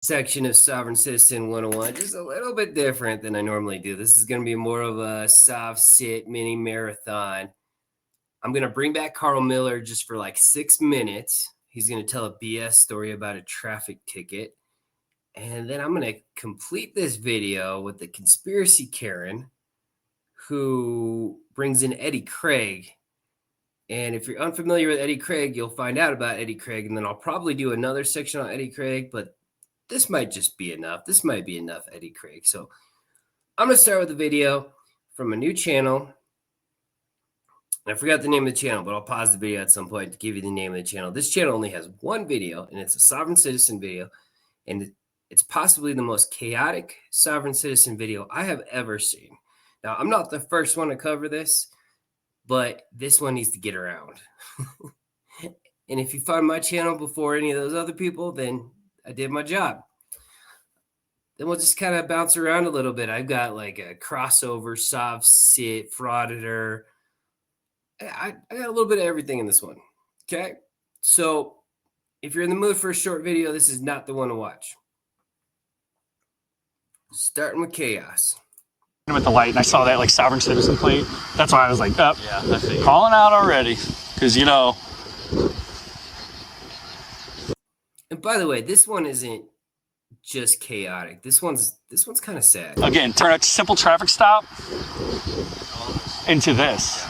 section of Sovereign Citizen 101, just a little bit different than I normally do. This is going to be more of a Sovcit mini marathon. I'm going to bring back Carl Miller just for like 6 minutes. He's going to tell a BS story about a traffic ticket. And then I'm going to complete this video with the conspiracy Karen, who brings in Eddie Craig. And if you're unfamiliar with Eddie Craig, you'll find out about Eddie Craig. And then I'll probably do another section on Eddie Craig, but this might just be enough. This might be enough Eddie Craig. So I'm going to start with a video from a new channel. And I forgot the name of the channel, but I'll pause the video at some point to give you the name of the channel. This channel only has one video, and it's a Sovereign Citizen video. And it's possibly the most chaotic Sovereign Citizen video I have ever seen. Now, I'm not the first one to cover this, but this one needs to get around. And if you find my channel before any of those other people, then I did my job. Then we'll just kind of bounce around a little bit. I've got like a crossover, Sovcit, Frauditor. I got a little bit of everything in this one. Okay. So if you're in the mood for a short video, this is not the one to watch. Starting with chaos. With the light, and I saw that like Sovereign Citizen plate. That's why I was like, oh, yeah, calling out already. Because, you know. And by the way, this one isn't just chaotic. This one's kind of sad. Again, turn a simple traffic stop into this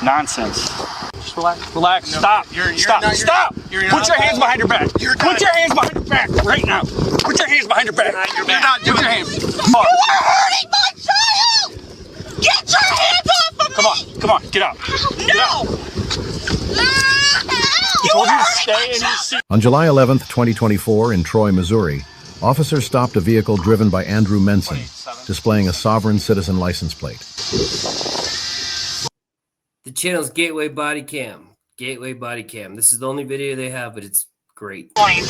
nonsense. Just relax, No, stop, you're stop. not, Put your hands behind your back. Put your hands behind your back right now. Put your hands behind your back. You're not doing your hands. You are hurting my child! Get your hands off of me! Come on, get out. No! I told you to stay in your seat. On July 11th, 2024, in Troy, Missouri, officers stopped a vehicle driven by Andrew Menson, displaying a Sovereign Citizen license plate. The channel's Gateway Body Cam. Gateway Body Cam. This is the only video they have, but it's great. I'm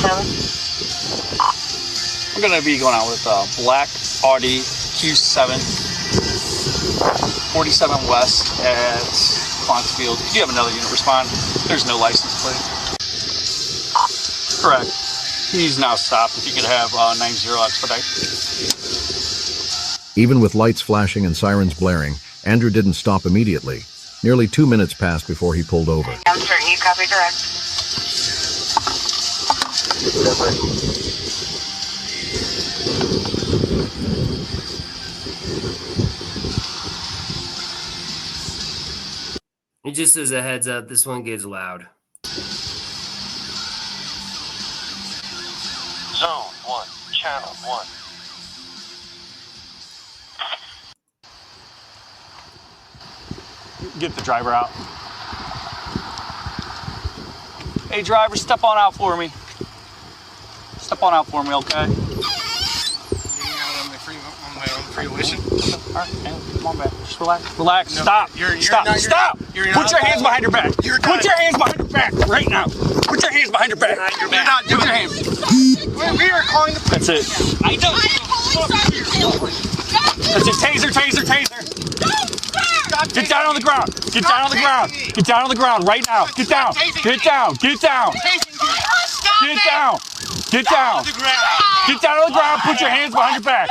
going to be going out with a black Audi Q7, 47 West at Clonsfield. If you have another unit respond, there's no license plate. Correct. He's now stopped. If you could have 90 expedite. Even with lights flashing and sirens blaring, Andrew didn't stop immediately. Nearly 2 minutes passed before he pulled over. I'm certain you copy direct. And just as a heads up, this one gets loud. Zone 1, channel 1. Get the driver out. Hey driver, step on out for me. Step on out for me, okay? Getting out on my own fruition. All right, come on back. Just relax. Relax. No, stop. Stop. You're Put your hands behind your back. Put your hands behind your back right now. Put your hands behind your back. You're not doing your hands. We are calling the police. That's it. I know. That's it. Taser, taser, taser. Get down on the ground. Get down on the ground. Get down on the ground right now. Get down. Get down. Get down. Get down. Get down. Get down on the ground. Put your hands behind your back.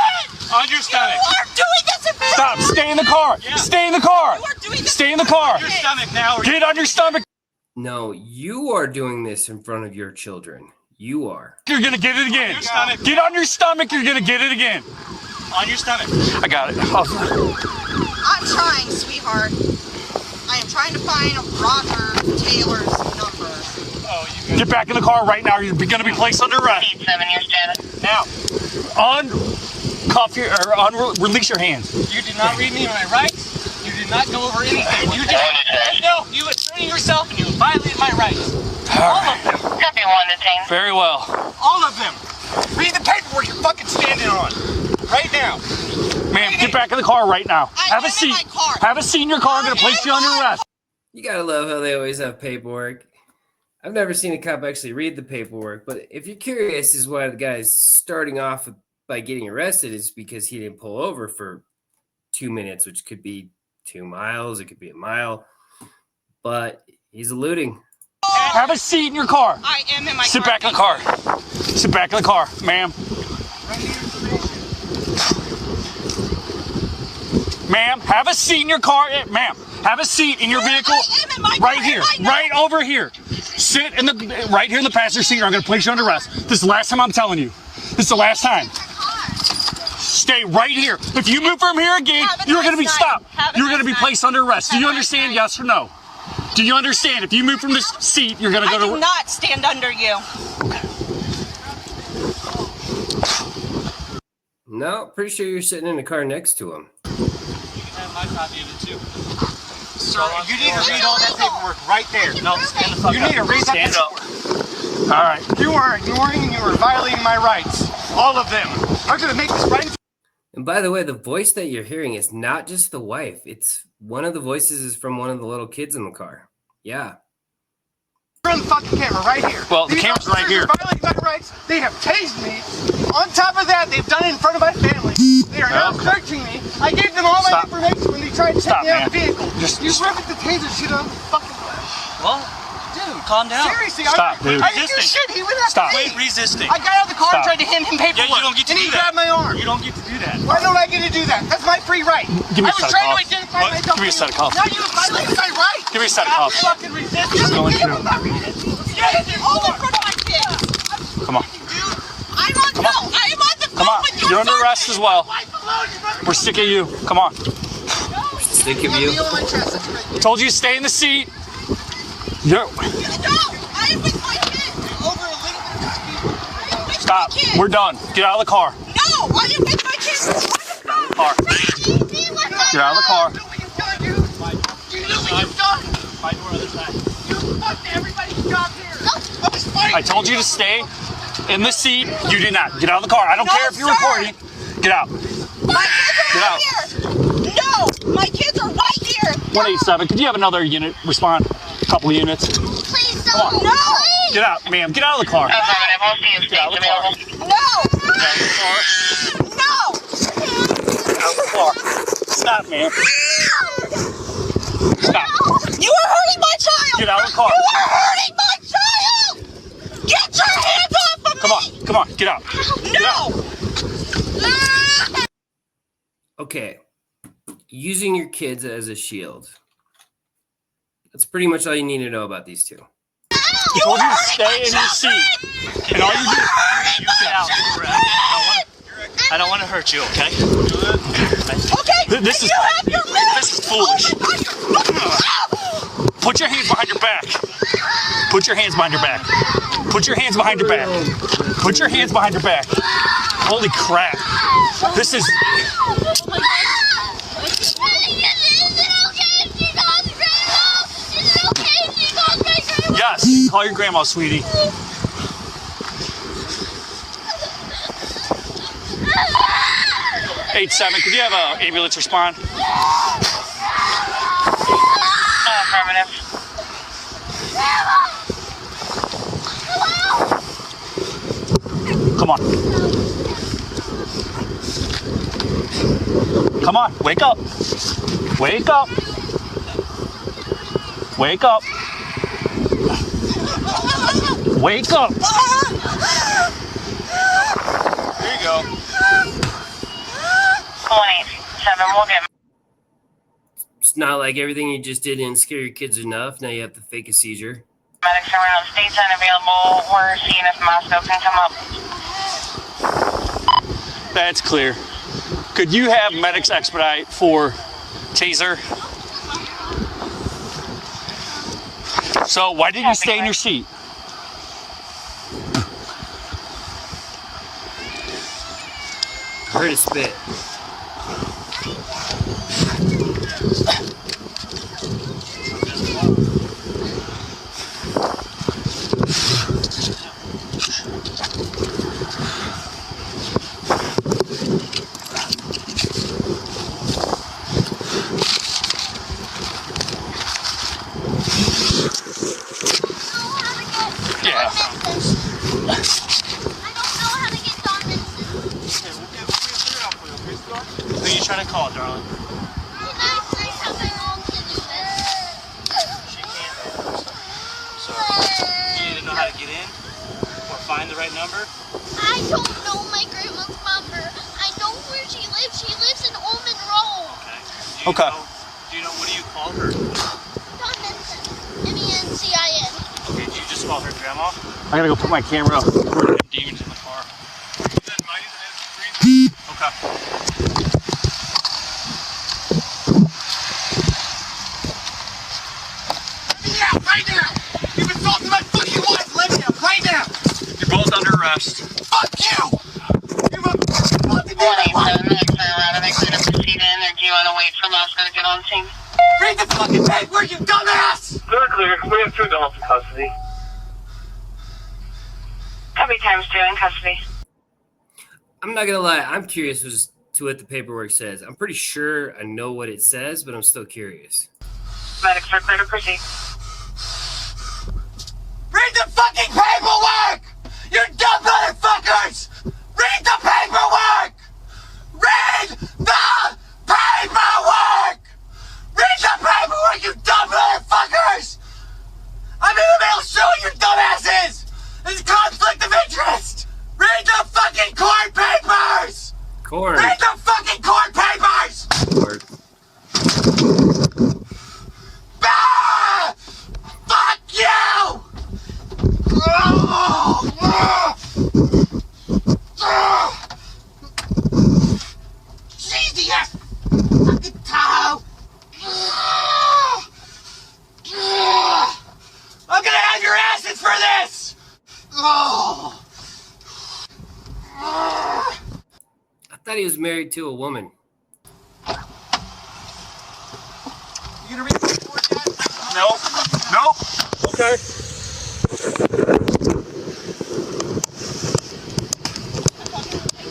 On your stomach. You are doing this in Stop. Stay in the car. Stay in the car. Stay in the car. Your stomach now. Get on your stomach. No, you are doing this in front of your children. You are. You're going to get it again. Get on your stomach. You're going to get it again. On your stomach. I got it. I'm trying, sweetheart. I am trying to find Roger Taylor's number. Oh, you Get back in the car right now. You're going to be placed under arrest. 7-year status. Now, release your hands. You did not read me my rights. You did not go over anything. You did. No, you asserting yourself and you violated my rights. All of them. Copy 1 detained. Very well. All of them. Read the paperwork you're fucking standing on. Right now. Ma'am, get back in the car right now. Have a seat. In my car. Have a seat in your car. I'm going to place you under arrest. You gotta love how they always have paperwork. I've never seen a cop actually read the paperwork, but if you're curious as why the guy's starting off by getting arrested is because he didn't pull over for 2 minutes, which could be 2 miles, it could be a mile, but he's eluding. Have a seat in your car. I am in my car. Sit back in the car. Sit back in the car, ma'am. Ma'am, have a seat in your car. Ma'am, have a seat in your vehicle. Right here, right over here. Sit in the right here in the passenger seat, or I'm going to place you under arrest. This is the last time I'm telling you. This is the last time. Stay right here. If you move from here again, you're going to be stopped. You're going to be placed under arrest. Do you understand? Yes or no? Do you understand? If you move from this seat, you're going to go to. I do not stand under you. No, pretty sure you're sitting in the car next to him. You can have my copy of it too. Sir, you need to read all that paperwork right there. No, stand the fuck up. You need to read that paperwork. All right. You are ignoring and you are violating my rights. All of them. I'm going to make this right. And by the way, the voice that you're hearing is not just the wife. It's one of the voices is from one of the little kids in the car. Yeah. You're on the fucking camera right here. Well, the camera's right here. They're violating my rights. They have tased me. On top of that, they've done it in front of my family. They are now searching me. I gave them all my information when they tried to take me out of the vehicle. You ripped the taser shit on the fucking Well, dude, calm down. Seriously, Stop, dude. I didn't do shit. He went after me. Wait, resisting. I got out of the car and tried to hand him paperwork. Yeah, you don't get to and do he that. grabbed my arm. You don't get to do that. Why don't I get to do that? That's my free right. Give me a I was set of trying to cuffs. identify What? myself. Give me a set of cuffs. Now you violated my right. Give me a set of cuffs. Stop fucking resisting. Going through. All in front of my kids. Come on. I'm on no. I am on the phone Come on. with your You're under son. arrest as well. We're sick of you. Come on. Sick of you. Told you to stay in the seat. You're. No, I am with my kids. Over a little bit of speed. I am with Stop. my kids. We're done. Get out of the car. No, I am with my kids. Car. Get out of the car. You know what you've done, dude? You know what you've done? My door other side. You fucked everybody's job here. I was fighting. I told you to stay in the seat. You did not. Get out of the car. I don't No, care if you're sir. recording. Get out. My kids Get are out. right here. No, my kids are right here. 187. Could you have another unit respond? A couple units. Please Come on. don't. No. Get out, ma'am. Get out of the car. Get out of the car. No. Get out of the car. No. Get out of the car. Stop, ma'am. Stop. You are hurting my child. Get out of the car. You are hurting my child. Get your hands off of me. Come on. Come on. Get out. Get out. No. Okay. Using your kids as a shield. That's pretty much all you need to know about these two. I told you to stay in your seat. And all you do You get out. I don't want to hurt you, okay? Okay. This is you have your this is foolish. Put your hands behind your back. Put your hands behind your back. Put your hands behind your back. Put your hands behind your back. Holy crap. This is yes, call your grandma, sweetie. 87, could you have an ambulance respond? Affirmative. Come on. Come on, wake up. Wake up. Wake up. Wake up. There you go. 187, we'll get. It's not like everything you just did didn't scare your kids enough. Now you have to fake a seizure. Medics around, state's unavailable. We're seeing if Moscow can come up. That's clear. Could you have medics expedite for taser? So why didn't you stay in your seat? I heard it spit. Yeah. Who are you trying to call, darling? She can't. So, you need to know how to get in or find the right number. I don't know my grandma's live. She lives in Ullman Road. Okay. Do you know, what do you call her? Don Menson. M-E-N-C-I-N. Okay, do you just call her grandma? I gotta go put my camera up. Demons in the car. Okay. Yeah, right now! You've insulted my fucking wife! Let me out right now! You're both under arrest. Fuck you! You've insulted my wife! Or do you want to wait for Moscow to get on scene? Read the fucking paper, you dumbass! They're clear. We have 2 adults in custody. How many times do you in custody? I'm not gonna lie. I'm curious as to what the paperwork says. I'm pretty sure I know what it says, but I'm still curious. Medics are clear to proceed. Read the fucking paperwork! You dumb motherfuckers! Read the paperwork! Read the paperwork! Read the paperwork, you dumb motherfuckers! I'm in the mail showing you dumbasses! There's a conflict of interest! Read the fucking court papers! Court. Read the fucking court papers! Court. Ah! Fuck you! Jesus! Fucking toe! I'm gonna have your asses for this! I thought he was married to a woman. You gonna read the report yet? Nope. Nope. Okay.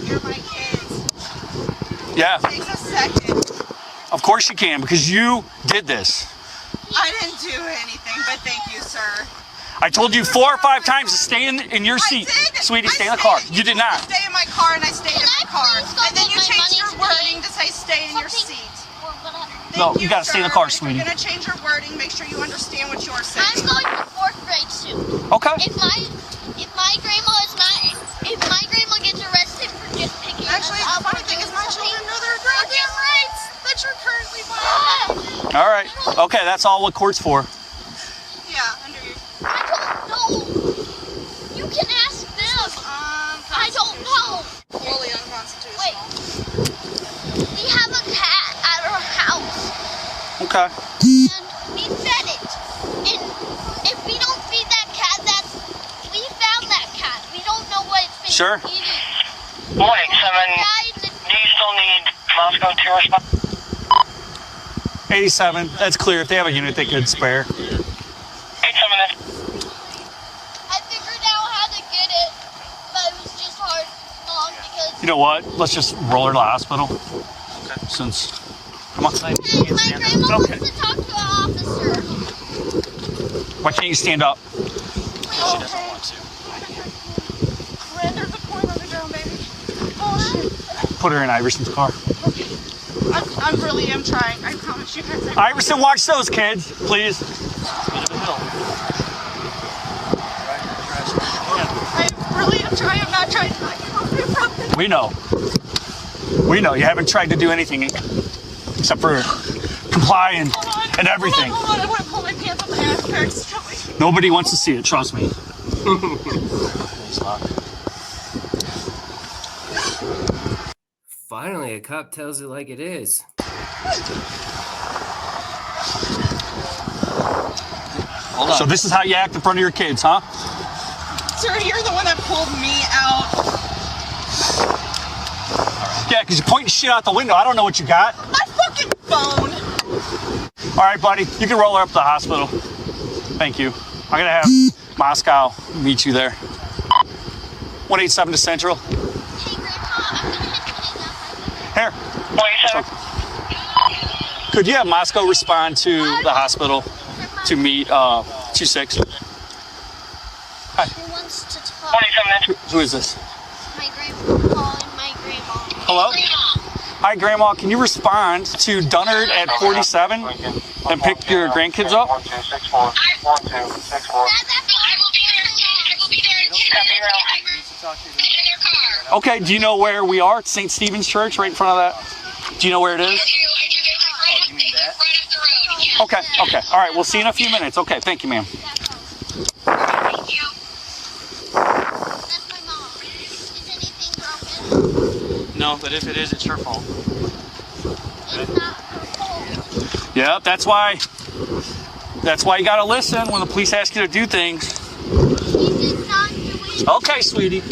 You're my kids. Yeah. It takes a second. Of course you can, because you did this. I didn't do anything, but thank you, sir. I told you 4 or 5 times to stay in your seat. Sweetie, stay in the car. You did not. Stay in my car, and I stayed in my car. please go And then get you my changed your money wording to say stay in your Something- seat. No, Thank you gotta stay in the sir. car, If sweetie. you're gonna change your wording, make sure you understand what you're saying. I'm going to 4th grade soon. Okay. If my grandma gets arrested for just picking Actually, us the up funny or thing is doing my children something, know their goddamn rights that you're currently violating. All right. Okay, that's all what court's for. Yeah, under you. I don't know. You can ask them. I don't know. Fully unconstitutional. Wait. We have a cat at our house. Okay. And we fed it. And if we don't feed that cat, we found that cat. We don't know what it's been Sure. eating. Wait, Simon, do you still need Moscow to respond? 87. That's clear. If they have a unit they could spare. 87. I figured out how to get it, but it was just hard long because You know what? Let's just roll her to the hospital. Okay. Since. Come on. hey, my grandma Okay. wants to talk to an officer. Why can't you stand up? She doesn't want to. Render the point on the ground, baby. Oh, shit. Put her in Iverson's car. I really am trying. I promise you guys. Iverson, watch those kids, please. I really am trying. I'm not trying to like from this. We know. We know. You haven't tried to do anything except for comply and everything. Hold on. I want to pull my pants up and ask parents. Nobody wants to see it, trust me. Finally, a cop tells it like it is. Hold on. So this is how you act in front of your kids, huh? Sir, you're the one that pulled me out. Yeah, because you're pointing shit out the window. I don't know what you got. My fucking phone. All right, buddy. You can roll her up to the hospital. Thank you. I'm going to have Moscow meet you there. 187 to Central. Hey, Grandpa, I'm gonna hit Here. 47. Could you have Moscow respond to the hospital to meet 26? Hi. Who wants to talk? 47. Who is this? My grandpa and my grandma. Hello? Hi, Grandma. Can you respond to Dunnard at 47 and pick your grandkids up? 1264. 1264. Dad, that's I will be there. I will be there. Copy, Okay, do you know where we are? It's St. Stephen's Church, right in front of that. Do you know where it is? Okay, okay. All right, we'll see you in a few minutes. Okay, thank you, ma'am. That's my mom. Is anything broken? No, but if it is, it's her fault. It's not her fault. Yep, that's why you gotta listen when the police ask you to do things. She did not do anything. Okay, sweetie.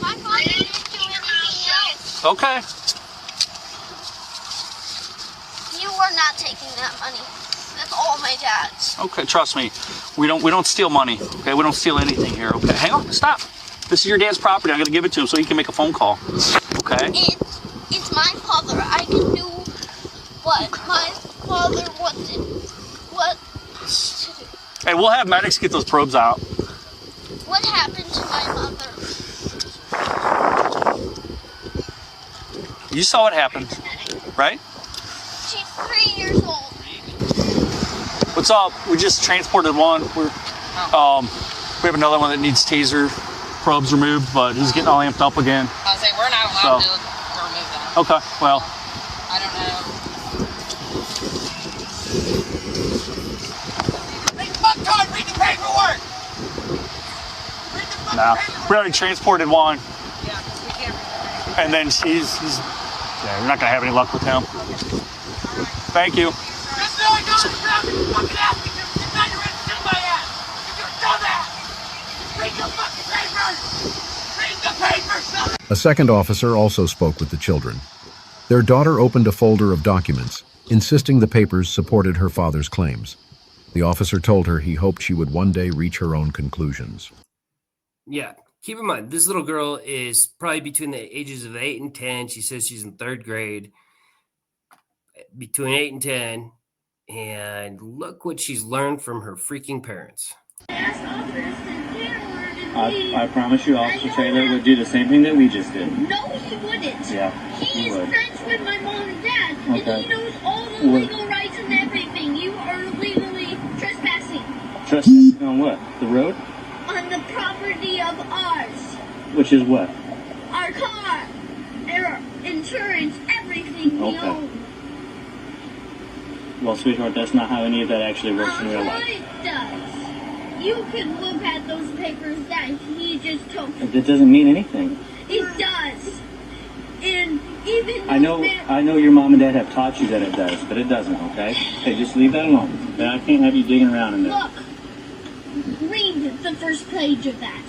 My mom didn't do anything else. Okay. You are not taking that money. That's all my dad's. Okay, trust me. We don't steal money. Okay, we don't steal anything here. Okay, hang on, stop. This is your dad's property. I'm gonna give it to him so he can make a phone call. Okay. It's my father. I can do what my father wanted. What to do. Hey, we'll have medics get those probes out. What happened to my mother? You saw what happened, right? She's 3 years old. What's up? We just transported one. We have another one that needs taser probes removed, but he's getting all amped up again. I was saying, we're not allowed to remove them. Okay, well. I don't know. Hey, fuck time, read the paperwork! Read the fucking Nah, paperwork! we already transported one, Yeah, because we can't remove and then yeah, we're not gonna have any luck with him. Thank you. That's the only time you're out there fucking asking him to not your ass to my ass! You dumbass! Read the fucking papers! Read the papers, son! A second officer also spoke with the children. Their daughter opened a folder of documents, insisting the papers supported her father's claims. The officer told her he hoped she would one day reach her own conclusions. Yeah. Keep in mind, this little girl is probably between the ages of 8 and 10. She says she's in 3rd grade. Between 8 and 10. And look what she's learned from her freaking parents. I promise you, Officer Taylor would do the same thing that we just did. No, he wouldn't. Yeah, He is would. friends with my mom and dad, Okay. and he knows all the legal rights and everything. You are legally trespassing Trespassing on what? The road? on the property of ours. Which is what? Our car, our insurance, everything we Okay. own. Well, sweetheart, that's not how any of that actually works in real What life. it does. You can look at those papers that he just took. That doesn't mean anything. It does. And even I know your mom and dad have taught you that it does, but it doesn't, okay? Hey, just leave that alone. I can't have you digging around in there. Look, read the first page of that.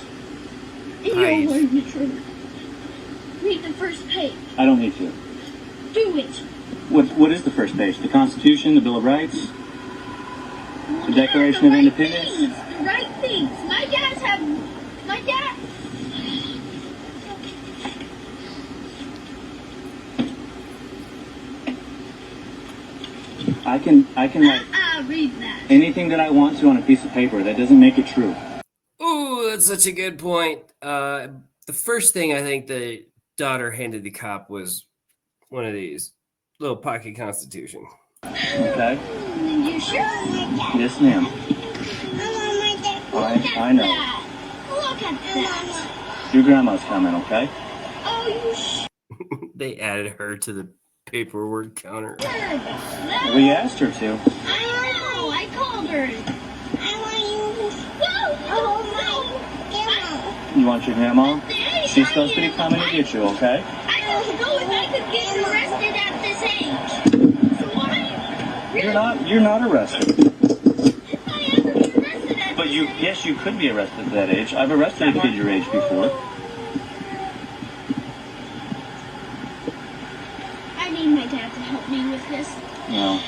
And Nice. you'll learn the truth. Read the first page. I don't need to. Do it. What is the first page? The Constitution, the Bill of Rights, the Declaration of Independence? The right things. My dad. I can write Read that. anything that I want to on a piece of paper. That doesn't make it true. Ooh, that's such a good point. The first thing I think the daughter handed the cop was one of these little pocket constitution. Okay? You sure? Yes, ma'am. I know. Look at that. Your grandma's coming, okay? Oh, you should. They added her to the paperwork counter. We asked her to. I know. I called her. I want you. Whoa! You want your grandma? She's supposed to be coming to get you, okay? I don't know if I could get arrested at this age. So why? You're not arrested. I have to be arrested at But yes, you could be arrested at that age. I've arrested a kid your age before. I need my dad to help me with this. No.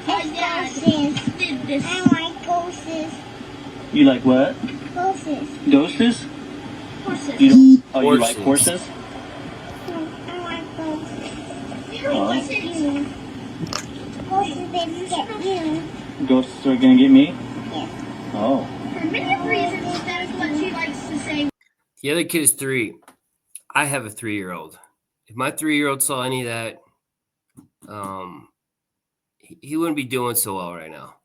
My dad did this. I like horses. You like what? Horses. Doses? Horses. You don't? Oh, you like Horses. horses? I like horses. Horses. Horses that get you. Ghosts are gonna get me? Yes. Oh. For many reasons, that is what she likes to say. The other kid is 3. I have a 3-year-old. If my 3-year-old saw any of that, he wouldn't be doing so well right now.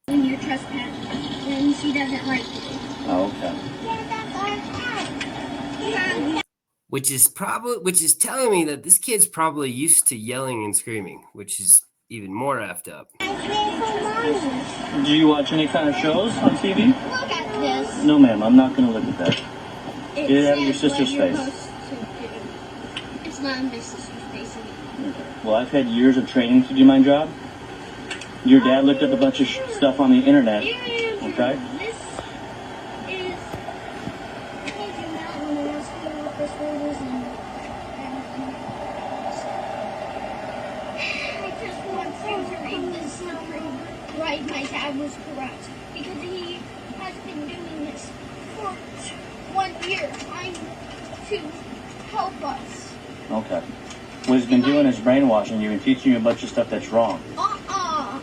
When you're trespassing, then she doesn't like you. Oh, okay. Yeah, that's our cat. Yeah. Which is telling me that this kid's probably used to yelling and screaming, which is even more effed up. Do you watch any kind of shows on TV? Look at this. No, ma'am, I'm not going to look at that. Get it out of your sister's face. It's not in my sister's face anymore. Well, I've had years of training to do my job. Your dad looked up a bunch of stuff on the internet, okay? This is taking out when I was filling up the shoulders and I just want to read this right. My dad was correct because he has been doing this for 1 year trying to help us. Okay. What he's been doing is brainwashing you and teaching you a bunch of stuff that's wrong.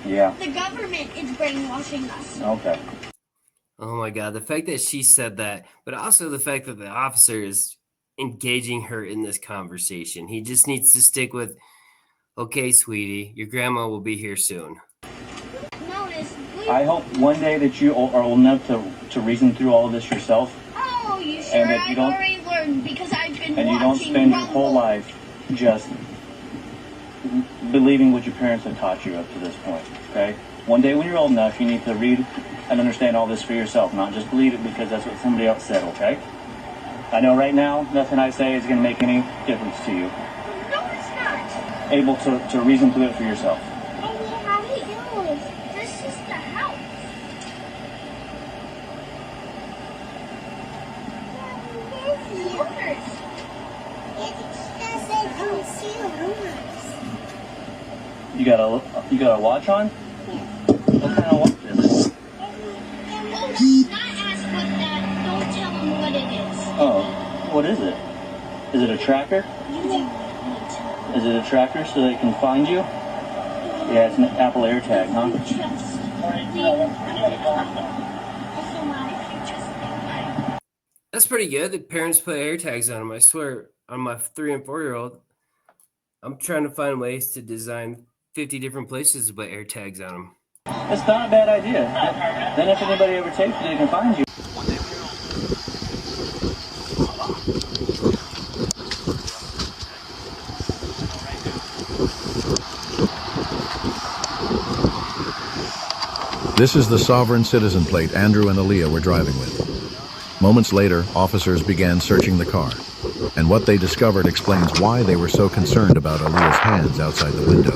Yeah. The government is brainwashing us. Okay. Oh my God, the fact that she said that, but also the fact that the officer is engaging her in this conversation. He just needs to stick with, okay, sweetie, your grandma will be here soon. I hope one day that you are old enough to reason through all of this yourself. Oh, you sure? And that you I've don't, already learned because I've been and watching you don't spend your whole Rumble. life just believing what your parents have taught you up to this point, okay? One day when you're old enough, you need to read and understand all this for yourself, not just believe it because that's what somebody else said, okay? I know right now, nothing I say is going to make any difference to you. No, it's not. Able to reason through it for yourself. And how he goes. This is the house. You got a watch on? What kind of watch is it? Not ask what that. Don't tell him what it is. Oh, what is it? Is it a tracker? Is it a tracker so they can find you? Yeah, it's an Apple AirTag, huh? That's pretty good. The parents put AirTags on them. I swear, on my 3 and 4-year-old, I'm trying to find ways to design 50 different places to put AirTags on them. That's not a bad idea. Then if anybody ever takes you, they can find you. This is the sovereign citizen plate Andrew and Aaliyah were driving with. Moments later, officers began searching the car, and what they discovered explains why they were so concerned about Aaliyah's hands outside the window.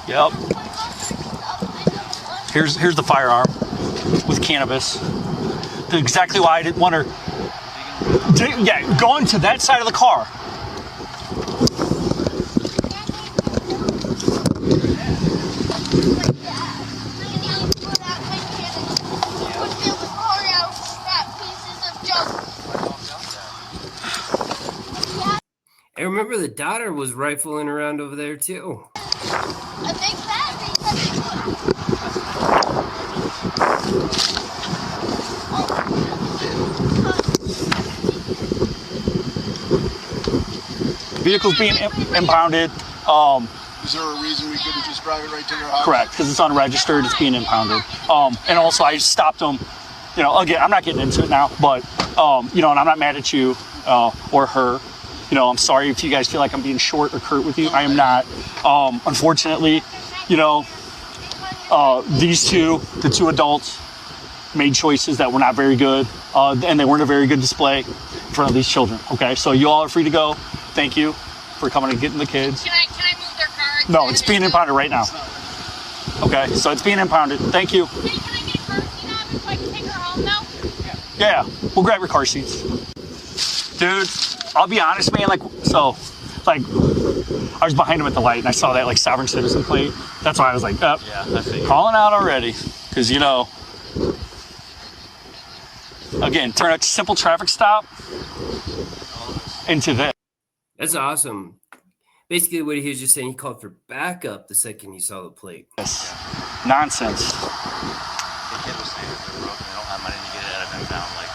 Yep. Here's the firearm with cannabis. Exactly why I didn't want her. Yeah, going to that side of the car. I remember the daughter was rifling around over there too. I think that Vehicle's being impounded. Is there a reason we couldn't just drive it right to their house? Correct, because it's unregistered, it's being impounded. And also I stopped them, you know, again, I'm not getting into it now, but, you know, and I'm not mad at you or her. You know, I'm sorry if you guys feel like I'm being short or curt with you. I am not. Unfortunately, you know, these two, the two adults, made choices that were not very good, and they weren't a very good display in front of these children, okay? So you all are free to go. Thank you for coming and getting the kids. Can I move their car? No, it's being impounded right now. Okay, so it's being impounded. Thank you. Can I get a car seat on so I can take her home now? Yeah, we'll grab your car seats. Dude, I'll be honest, man, like, so, like, I was behind him at the light and I saw that, like, sovereign citizen plate. That's why I was like, oh, Yeah, I figured. calling out already. Because, you know, again, turn a simple traffic stop into this. That's awesome. Basically, what he was just saying, he called for backup the second he saw the plate. Nonsense. The kid was saying if they're broken, they don't have money to get it out of impound. Like,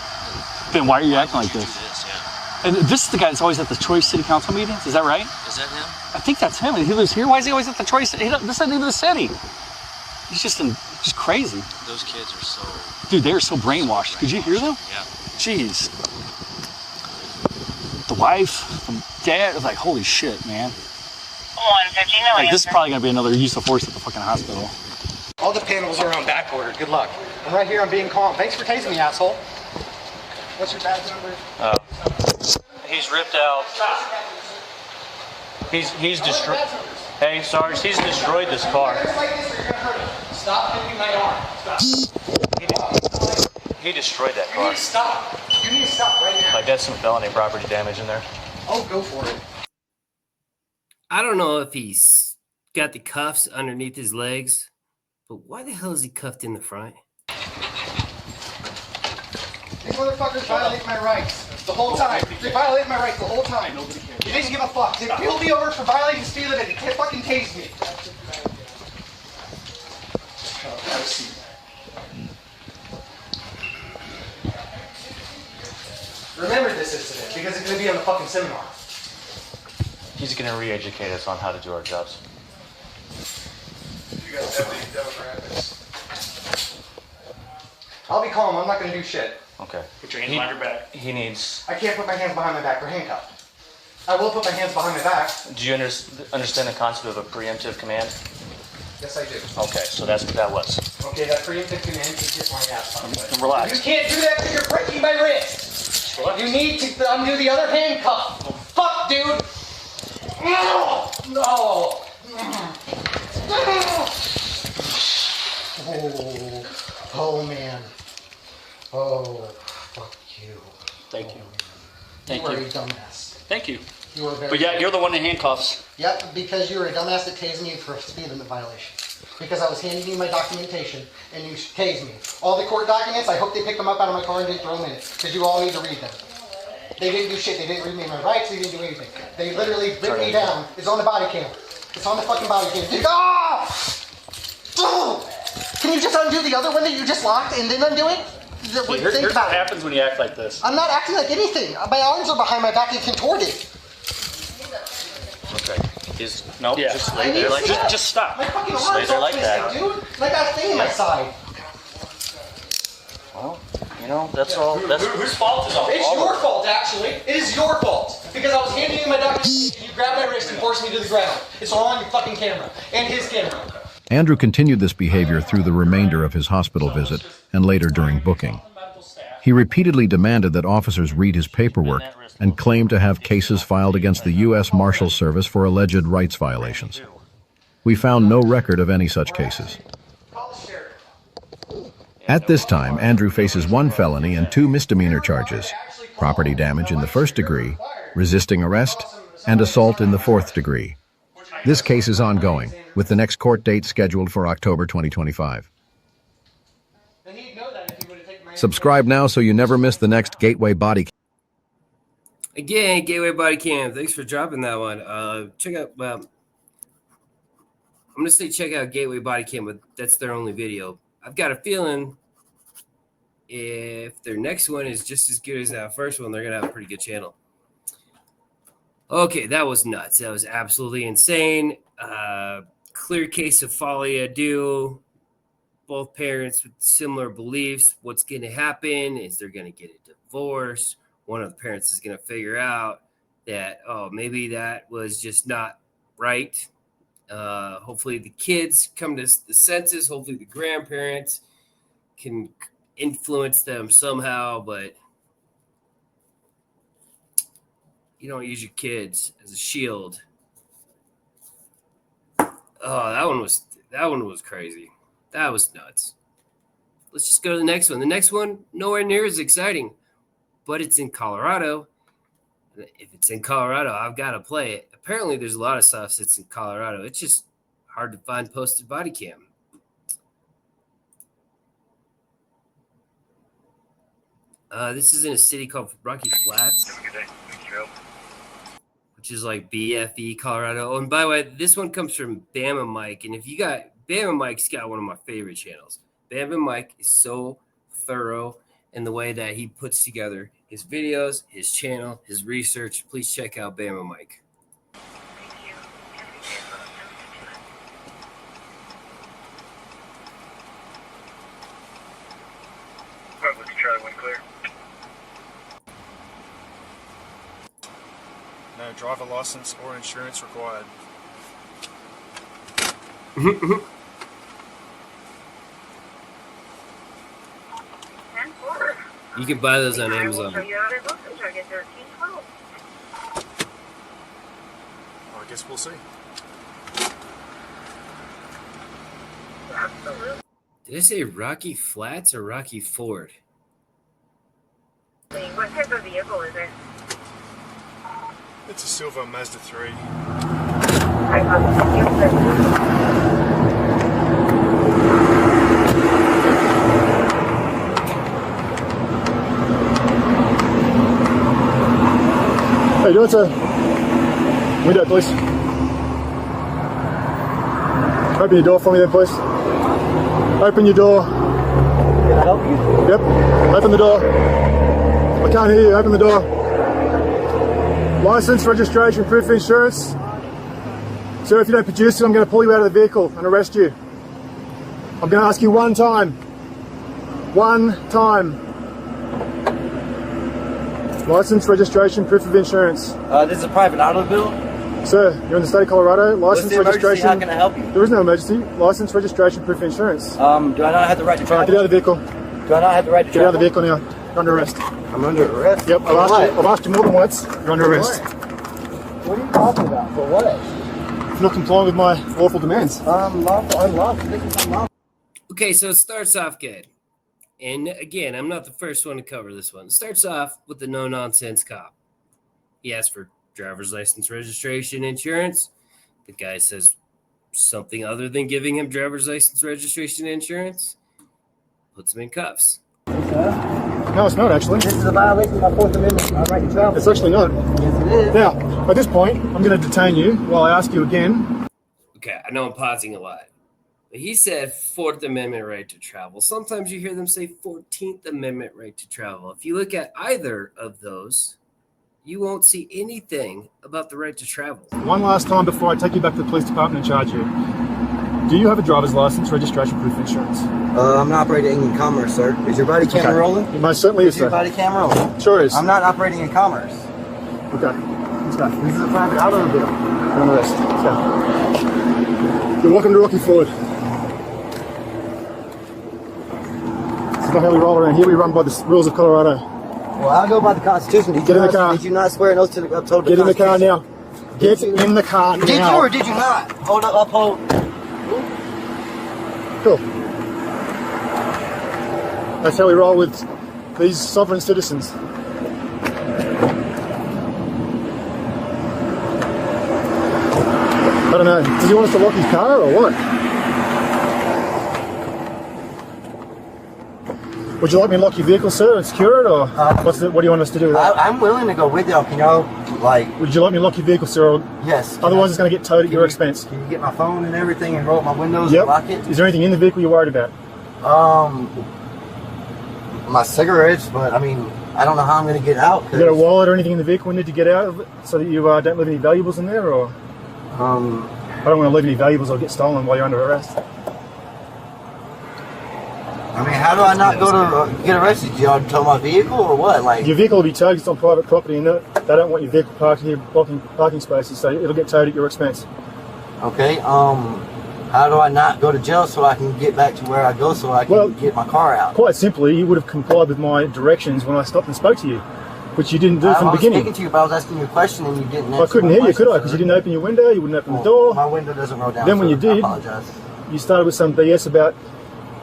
Then why are you why acting would like you this? do this? Yeah. And this is the guy that's always at the Troy City Council meetings. Is that right? Is that him? I think that's him. He lives here. Why is he always at the Troy City? This isn't even the city. He's just crazy. Those kids are so... Dude, they are so brainwashed. Could you hear them? Yeah. Jeez. The wife, the dad, like, holy shit, man. 150, no Like, this is answer. probably gonna be another use of force at the fucking hospital. All the panels are on back order. Good luck. I'm right here. I'm being calm. Thanks for tasing me, asshole. What's your badge number? He's ripped out. He's destroyed. Hey, Sarge, he's destroyed this car. Stop hitting my arm. Stop. He destroyed that You car. need to stop. You need to stop right now. Like, that's some felony property damage in there. Oh, go for it. I don't know if he's got the cuffs underneath his legs, but why the hell is he cuffed in the front? These motherfuckers violate my rights the whole time. They violate my rights the whole time. They didn't give a fuck. They pulled me over for violating the speed limit. They fucking tased me. Remember this incident because it's going to be on the fucking seminar. He's going to re-educate us on how to do our jobs. You got deputy demographics. I'll be calm. I'm not going to do shit. Okay. Put your hands behind your back. He needs... I can't put my hands behind my back. We're handcuffed. I will put my hands behind my back. Do you understand the concept of a preemptive command? Yes, I do. Okay, so that's what that was. Okay, that preemptive command can kiss my ass. Relax. You can't do that because you're breaking my wrist. You need to undo the other handcuff. Fuck, dude. No. Oh, man. Oh, fuck you. Thank you. You are a dumbass. Thank you. You are very. But yeah, you're the one in handcuffs. Yep, because you were a dumbass that tased me for a speed limit violation. Because I was handing you my documentation and you tased me. All the court documents, I hope they picked them up out of my car and didn't throw them in it. Because you all need to read them. They didn't do shit. They didn't read me my rights. They didn't do anything. They literally ripped me down. It's on the body cam. It's on the fucking body cam. Ah! Oh! Can you just undo the other one that you just locked and then undo it? Here's what happens when you act like this. I'm not acting like anything. My arms are behind my back and contorted. Okay. Just lay there like that. Just stop. My fucking Just arms lay there are like twisted, that. dude. Like I got a thing in my side. Well, you know, that's all. Whose fault is all? It's your fault, actually. It is your fault. Because I was handing you my documentation and you grabbed my wrist and forced me to the ground. It's all on your fucking camera. And his camera. Andrew continued this behavior through the remainder of his hospital visit and later during booking. He repeatedly demanded that officers read his paperwork and claimed to have cases filed against the U.S. Marshals Service for alleged rights violations. We found no record of any such cases. At this time, Andrew faces 1 felony and 2 misdemeanor charges: property damage in the 1st degree, resisting arrest, and assault in the 4th degree. This case is ongoing, with the next court date scheduled for October 2025. Subscribe now so you never miss the next Gateway Body Cam. Again, Gateway Body Cam. Thanks for dropping that one. Check out. I'm gonna say check out Gateway Body Cam, but that's their only video. I've got a feeling if their next one is just as good as that first one, they're gonna have a pretty good channel. Okay, that was nuts. That was absolutely insane. Clear case of folie à deux. Both parents with similar beliefs. What's going to happen is they're going to get a divorce. One of the parents is going to figure out that, oh, maybe that was just not right. Hopefully the kids come to the senses. Hopefully the grandparents can influence them somehow, but you don't use your kids as a shield. Oh, that one was crazy. That was nuts. Let's just go to the next one. The next one, nowhere near as exciting, but it's in Colorado. If it's in Colorado, I've got to play it. Apparently, there's a lot of Sovcits in Colorado. It's just hard to find posted body cam. This is in a city called Rocky Flats, which is like BFE, Colorado. Oh, and by the way, this one comes from Bama Mike. And if you got Bama Mike's got one of my favorite channels. Bama Mike is so thorough in the way that he puts together his videos, his channel, his research, please check out Bama Mike. Let's try one clear. No driver license or insurance required. You can buy those on Amazon. I guess we'll see. Did I say Rocky Flats or Rocky Ford? What type of vehicle is it? It's a silver Mazda 3. How you doing, sir? Window, please. Open your door for me then, please. Open your door. Can I help you? Yep. Open the door. I can't hear you. Open the door. License, registration, proof of insurance. Sir, if you don't produce it, I'm going to pull you out of the vehicle and arrest you. I'm going to ask you one time. One time. License, registration, proof of insurance. This is a private automobile. Sir, you're in the state of Colorado. License, registration. How can I help you? There is no emergency. License, registration, proof of insurance. Do I not have the right to travel? Get out of the vehicle. Do I not have the right to Get out travel? of the vehicle now. You're under arrest. I'm under arrest? Yep, I've asked you more than once. You're under arrest. What are you talking about? For what? You're not complying with my lawful demands. Unlawful. This is unlawful. Okay, so it starts off good. And again, I'm not the first one to cover this one. It starts off with the no-nonsense cop. He asks for driver's license, registration, insurance. The guy says something other than giving him driver's license, registration, insurance. Puts him in cuffs. No, it's not actually. This is a violation of my Fourth Amendment right to travel. It's actually not. Yes, it is. Now, at this point, I'm going to detain you while I ask you again. Okay, I know I'm pausing a lot. But he said Fourth Amendment right to travel. Sometimes you hear them say 14th Amendment right to travel. If you look at either of those, you won't see anything about the right to travel. One last time before I take you back to the police department and charge you. Do you have a driver's license, registration, proof of insurance? I'm not operating in commerce, sir. Is your body camera rolling? It most certainly is, Is your sir. body camera rolling? Sure is. I'm not operating in commerce. Okay. Let's go. This is a private automobile. You're under arrest. Let's go. You're welcome to Rocky Ford. This is not how we roll around here. We run by the rules of Colorado. Well, I'll go by the Constitution. Get in the car. Did you not swear an oath to the uphold? Get in the car now. Get in the car now. Did you or did you not? Hold up, uphold. Cool. That's how we roll with these sovereign citizens. I don't know. Does he want us to lock his car or what? Would you like me to lock your vehicle, sir, and secure it, or what do you want us to do with that? I'm willing to go with y'all. Can y'all, like... Would you like me to lock your vehicle, sir? Or yes. Otherwise, it's going to get towed at your expense. Can you get my phone and everything and roll up my windows and lock it? Is there anything in the vehicle you're worried about? My cigarettes, but I mean, I don't know how I'm going to get out. You got a wallet or anything in the vehicle we need to get out of it so that you don't leave any valuables in there, or? I don't want to leave any valuables or get stolen while you're under arrest. I mean, how do I not go to get arrested? Do y'all tow my vehicle or what? Like, your vehicle will be towed. It's on private property, and they don't want your vehicle parked here blocking parking spaces, so it'll get towed at your expense. Okay. How do I not go to jail so I can get back to where I go so I can get my car out? Quite simply, you would have complied with my directions when I stopped and spoke to you, which you didn't do from the beginning. I was speaking to you, but I was asking you a question and you didn't answer. I couldn't hear you, could I? Because you didn't open your window, you wouldn't open the door. My window doesn't roll down. Then when you did, I apologize. You started with some BS about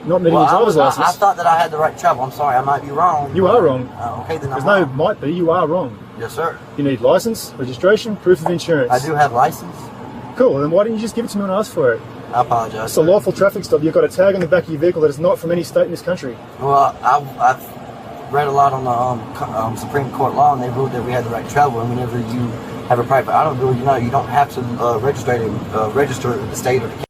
not meeting your driver's license. I thought that I had the right to travel. I'm sorry, I might be wrong. You are wrong. Okay, then There's no might be, you are wrong. Yes, sir. You need license, registration, proof of insurance. I do have license. Cool, then why didn't you just give it to me when I asked for it? I apologize. It's a lawful traffic stop. You've got a tag on the back of your vehicle that is not from any state in this country. Well, I've read a lot on the Supreme Court law, and they ruled that we had the right to travel. And whenever you have a private automobile, you don't have to register with the state or the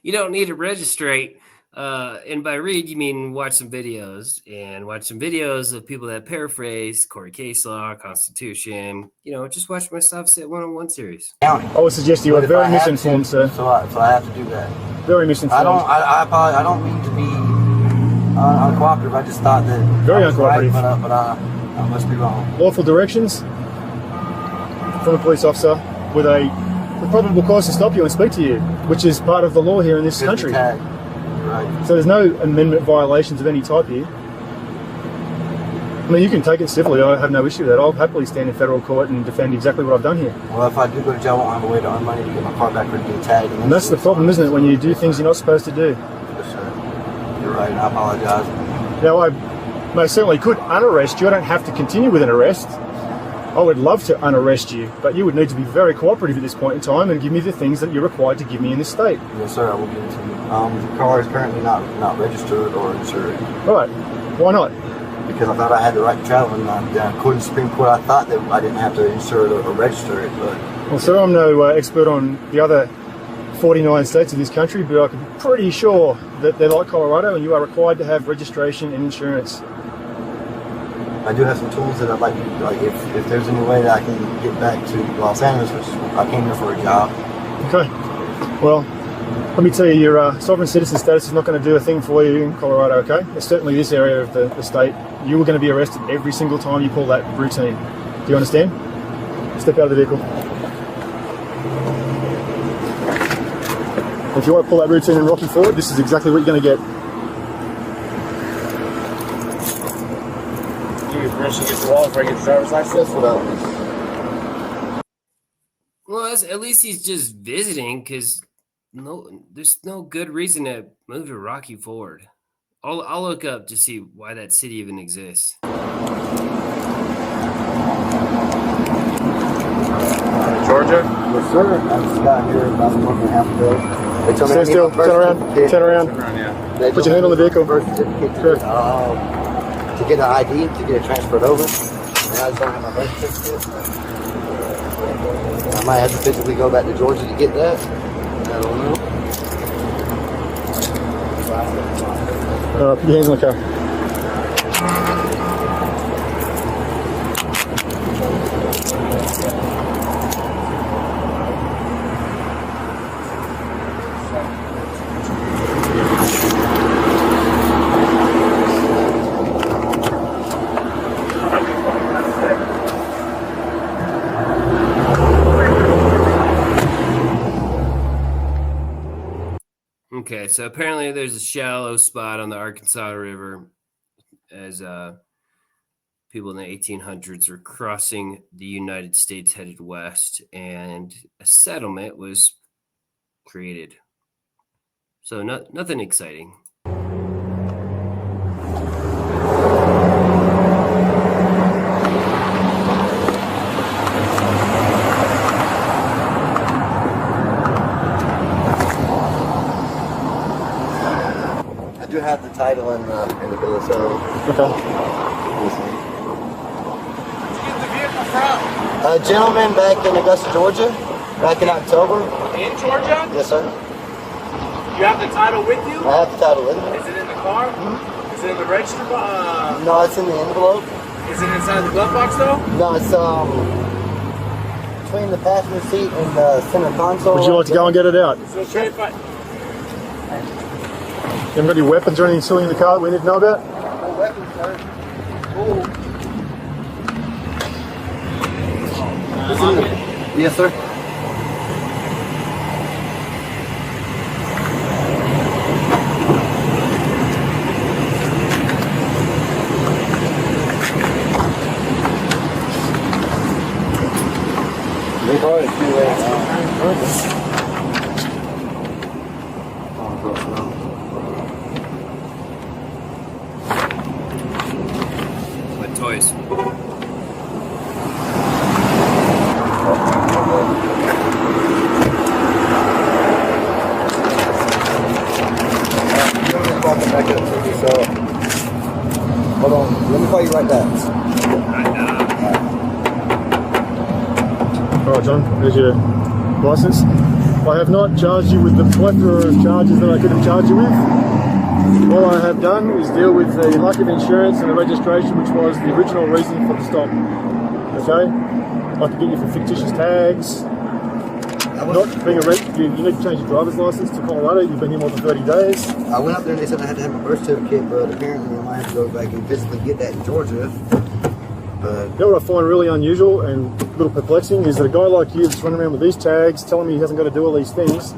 You don't need to registrate And by read, you mean watch some videos of people that paraphrase court case law, Constitution. Just watch my Sovcit 101 series. I would suggest you are very misinformed, sir. So I have to do that. Very misinformed. I don't mean to be uncooperative. I just thought that very I was uncooperative. Right, but I must be wrong. Lawful directions from a police officer with probable cause to stop you and speak to you, which is part of the law here in this country. Right. So there's no amendment violations of any type here. I mean, you can take it civilly. I have no issue with that. I'll happily stand in federal court and defend exactly what I've done here. Well, if I do go to jail, I won't have a way to earn money to get my car back or to get tagged. And that's the problem, isn't it? When you do things you're not supposed to do. Yes, sir. You're right. I apologize. Now, I most certainly could unarrest you. I don't have to continue with an arrest. I would love to unarrest you, but you would need to be very cooperative at this point in time and give me the things that you're required to give me in this state. Yes, sir. I will give it to you. The car is currently not registered or insured. Right. Why not? Because I thought I had the right to travel, and according to the Supreme Court, I thought that I didn't have to insure it or register it. But well, sir, I'm no expert on the other 49 states of this country, but I can be pretty sure that they're like Colorado, and you are required to have registration and insurance. I do have some tools that I'd like if there's any way that I can get back to Los Angeles, which I came here for a job. Okay. Well, let me tell you, your sovereign citizen status is not going to do a thing for you in Colorado, okay? It's certainly this area of the state. You are going to be arrested every single time you pull that routine. Do you understand? Step out of the vehicle. If you want to pull that routine and rock you forward, this is exactly what you're going to get. Give you permission to get the wall before I get the driver's license? That's what I was. Well, at least he's just visiting, because there's no good reason to move to Rocky Ford. I'll look up to see why that city even exists. Georgia? Yes, sir. I just got here about a month and a half ago. Stay still. Turn around. Turn around. Yeah. Put your hand on the vehicle. Birth certificate to get an ID, to get it transferred over. And I just don't have my birth certificate. I might have to physically go back to Georgia to get that. I don't know. Put your hands on the car. Okay, so apparently there's a shallow spot on the Arkansas River as people in the 1800s were crossing the United States headed west, and a settlement was created. So nothing exciting. I do have the title in the bill of sale. Okay. A gentleman back in Augusta, Georgia, back in October. In Georgia? Yes, sir. You have the title with you? I have the title with me. Is it in the car? Mm-hmm. Is it in the register? No, it's in the envelope. Is it inside the glove box though? No, it's between the passenger seat and the center console. Would you like to go and get it out? So straight fight. You haven't got any weapons or anything silly in the car that we need to know about? No weapons, sir. Cool. Yes, sir. They brought it too late now. My toys. Back up to you, so hold on, let me call you right back. Alright, John, here's your license. I have not charged you with the plethora of charges that I could have charged you with. All I have done is deal with the lack of insurance and the registration, which was the original reason for the stop. Okay? I could get you for fictitious tags. Not being you need to change your driver's license to Colorado. You've been here more than 30 days. I went up there and they said I had to have my birth certificate, but apparently I might have to go back and physically get that in Georgia. But you know what I find really unusual and a little perplexing is that a guy like you that's running around with these tags, telling me he hasn't got to do all these things,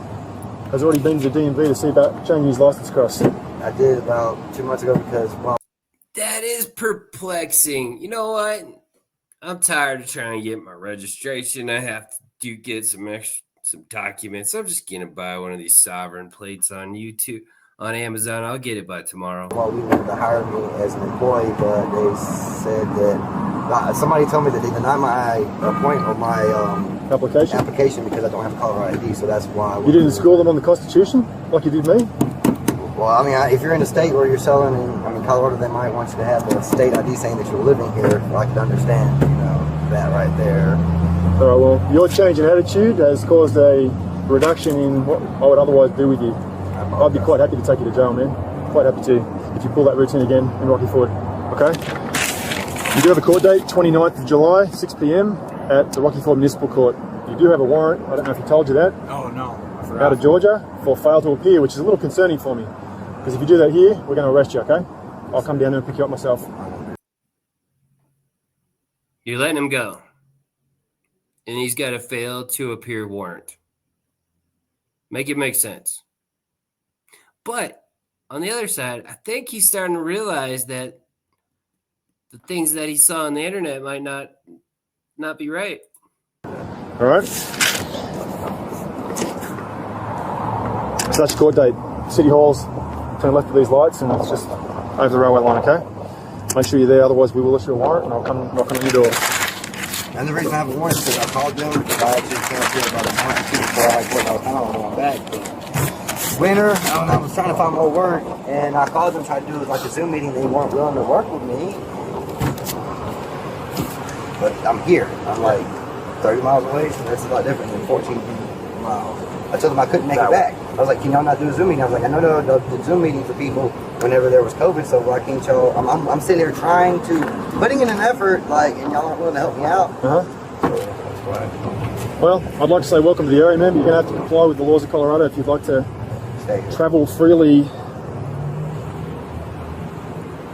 has already been to the DMV to see about changing his license across. I did about 2 months ago because, well... That is perplexing. You know what? I'm tired of trying to get my registration. I have to get some documents. I'm just gonna buy one of these sovereign plates on YouTube, on Amazon. I'll get it by tomorrow. Well, we wanted to hire me as an employee, but they said that somebody told me that they denied my application because I don't have a Colorado ID. So that's why you didn't school them on the Constitution like you did me. Well, I mean, if you're in a state where you're selling, in Colorado, they might want you to have a state ID saying that you're living here. I could understand, that right there. All right, well, your change in attitude has caused a reduction in what I would otherwise do with you. I'd be quite happy to take you to jail, man. Quite happy to, if you pull that routine again in Rocky Ford, okay? You do have a court date, 29th of July, 6 p.m. at the Rocky Ford Municipal Court. You do have a warrant, I don't know if he told you that. Oh, no. Out of Georgia for fail to appear, which is a little concerning for me. Because if you do that here, we're going to arrest you, okay? I'll come down there and pick you up myself. You're letting him go. And he's got a fail to appear warrant. Make it make sense. But on the other side, I think he's starting to realize that the things that he saw on the internet might not be right. All right. So that's your court date. City Hall's turn left of these lights and it's just over the railway line, okay? Make sure you're there, otherwise we will issue a warrant and I'll come knock on your door. And the reason I have a warrant is because I called them because I actually can't do about a month or two before I was kind of on my back. But winter, I was trying to find more work and I called them, tried to do like a Zoom meeting. They weren't willing to work with me. But I'm here. I'm like 30 miles away, so that's a lot different than 14 miles. I told them I couldn't make it back. I was like, can y'all not do a Zoom meeting? I was like, I know the Zoom meeting for people whenever there was COVID, so why can't y'all, I'm sitting here trying to, putting in an effort, like, and y'all aren't willing to help me out. So that's why. Well, I'd like to say welcome to the area, man. You're going to have to comply with the laws of Colorado if you'd like to travel freely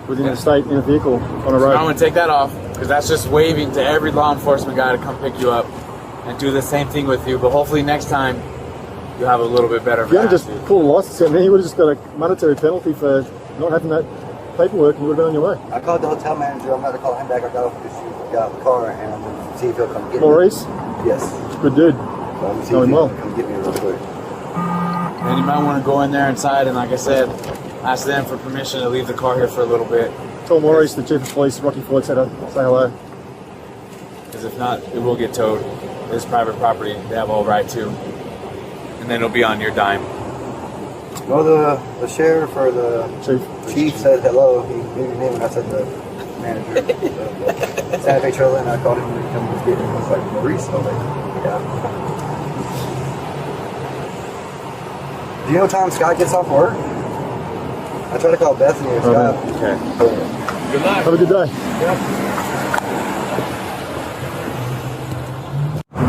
within the state in a vehicle on a road. I'm going to take that off, because that's just waving to every law enforcement guy to come pick you up and do the same thing with you, but hopefully next time you'll have a little bit better. If you hadn't just pulled a license out, man, you would have just got a monetary penalty for not having that paperwork and you would have been on your way. I called the hotel manager. I'm going to call him back. I got off the car and I'm going to see if he'll come get Maurice? me. Yes. Good dude. So I'm going to see know if him he'll well. come get me real quick. And you might want to go in there inside and, like I said, ask them for permission to leave the car here for a little bit. Tell Maurice, the chief of police, Rocky Ford, said say hello. Because if not, it will get towed. It's private property. They have all right to. And then it'll be on your dime. Well, the sheriff or the chief said hello. He gave your name and I said the manager. The Santa Fe Trail, and I called him to come get him. It's like Maurice. I was like, yeah. Do you know what time Scott gets off work? I tried to call Bethany or Scott. Okay. Good luck. Have a good day. Yeah.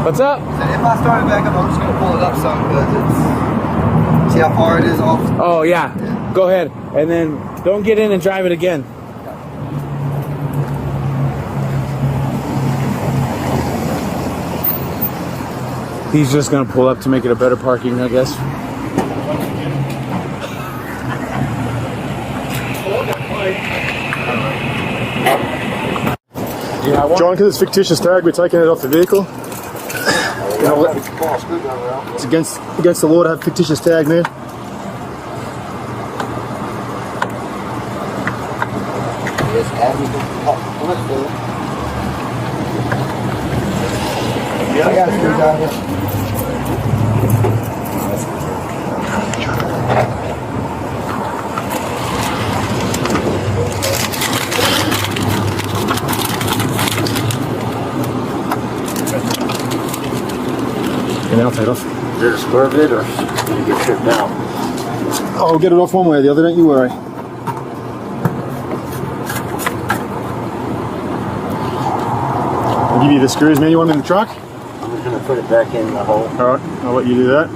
What's up? So if I started back up, I'm just going to pull it up some because it's... See how far it is off? Oh, yeah. Go ahead. And then don't get in and drive it again. He's just going to pull up to make it a better parking, I guess. John, because it's fictitious tag, we're taking it off the vehicle. It's against the law to have fictitious tag, man. I got a screwdriver. And I'll take it off. Is it a square bit or did it get stripped out? I'll get it off one way or the other, don't you worry. I'll give you the screws, man. You want them in the truck? I'm just going to put it back in the hole. Alright, I'll let you do that.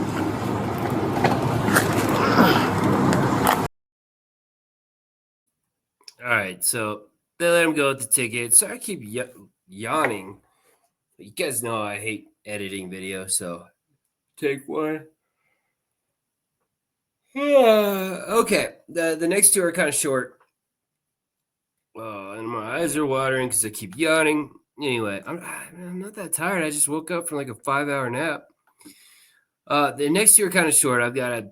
Alright, so they let him go with the ticket. So I keep yawning. You guys know I hate editing video, so take one. Okay, the next two are kind of short. And my eyes are watering because I keep yawning. Anyway, I'm not that tired. I just woke up from like a 5-hour nap. The next two are kind of short. I've got a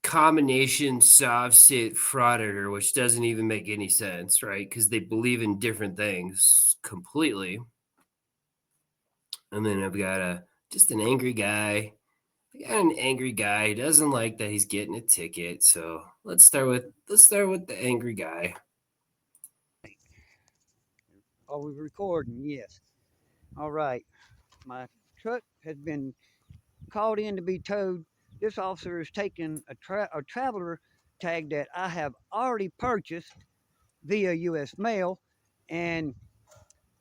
combination Sovcit Frauditor, which doesn't even make any sense, right? Because they believe in different things completely. And then I've got just an angry guy. I got an angry guy. He doesn't like that he's getting a ticket. So let's start with the angry guy. Are we recording? Yes. All right. My truck has been called in to be towed. This officer has taken a traveler tag that I have already purchased via U.S. mail, and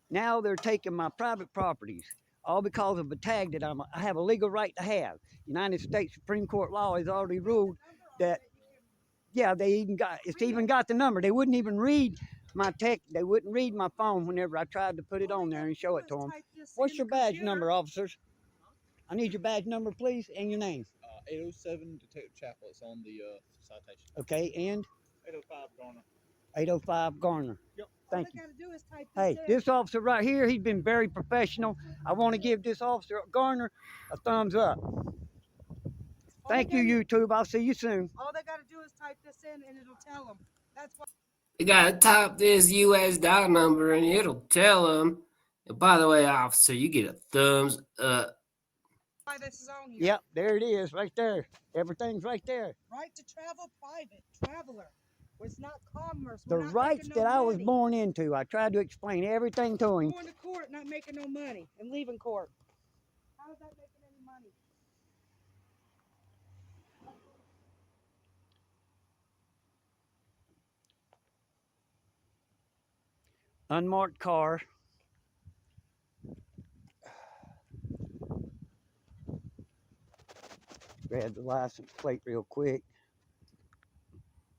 now they're taking my private properties, all because of a tag that I have a legal right to have. United States Supreme Court law has already ruled that, yeah, it's even got the number. They wouldn't even read my text. They wouldn't read my phone whenever I tried to put it on there and show it to them. What's your badge number, officers? I need your badge number, please, and your name. 807 Detective Chapel. It's on the citation. Okay, and? 805 Garner. 805 Garner. Yep. Thank you. Hey, this officer right here, he's been very professional. I want to give this officer, Garner, a thumbs up. Thank you, YouTube. I'll see you soon. All they got to do is type this in and it'll tell them. That's what. You gotta type this US dot number and it'll tell them. And by the way, officer, you get a thumbs up. Why this is on here. Yep, there it is, right there. Everything's right there. Right to travel private, traveler. It's not commerce. The rights that I was born into. I tried to explain everything to him. Going to court, not making no money, and leaving court. How is that making any money? Unmarked car. Grab the license plate real quick.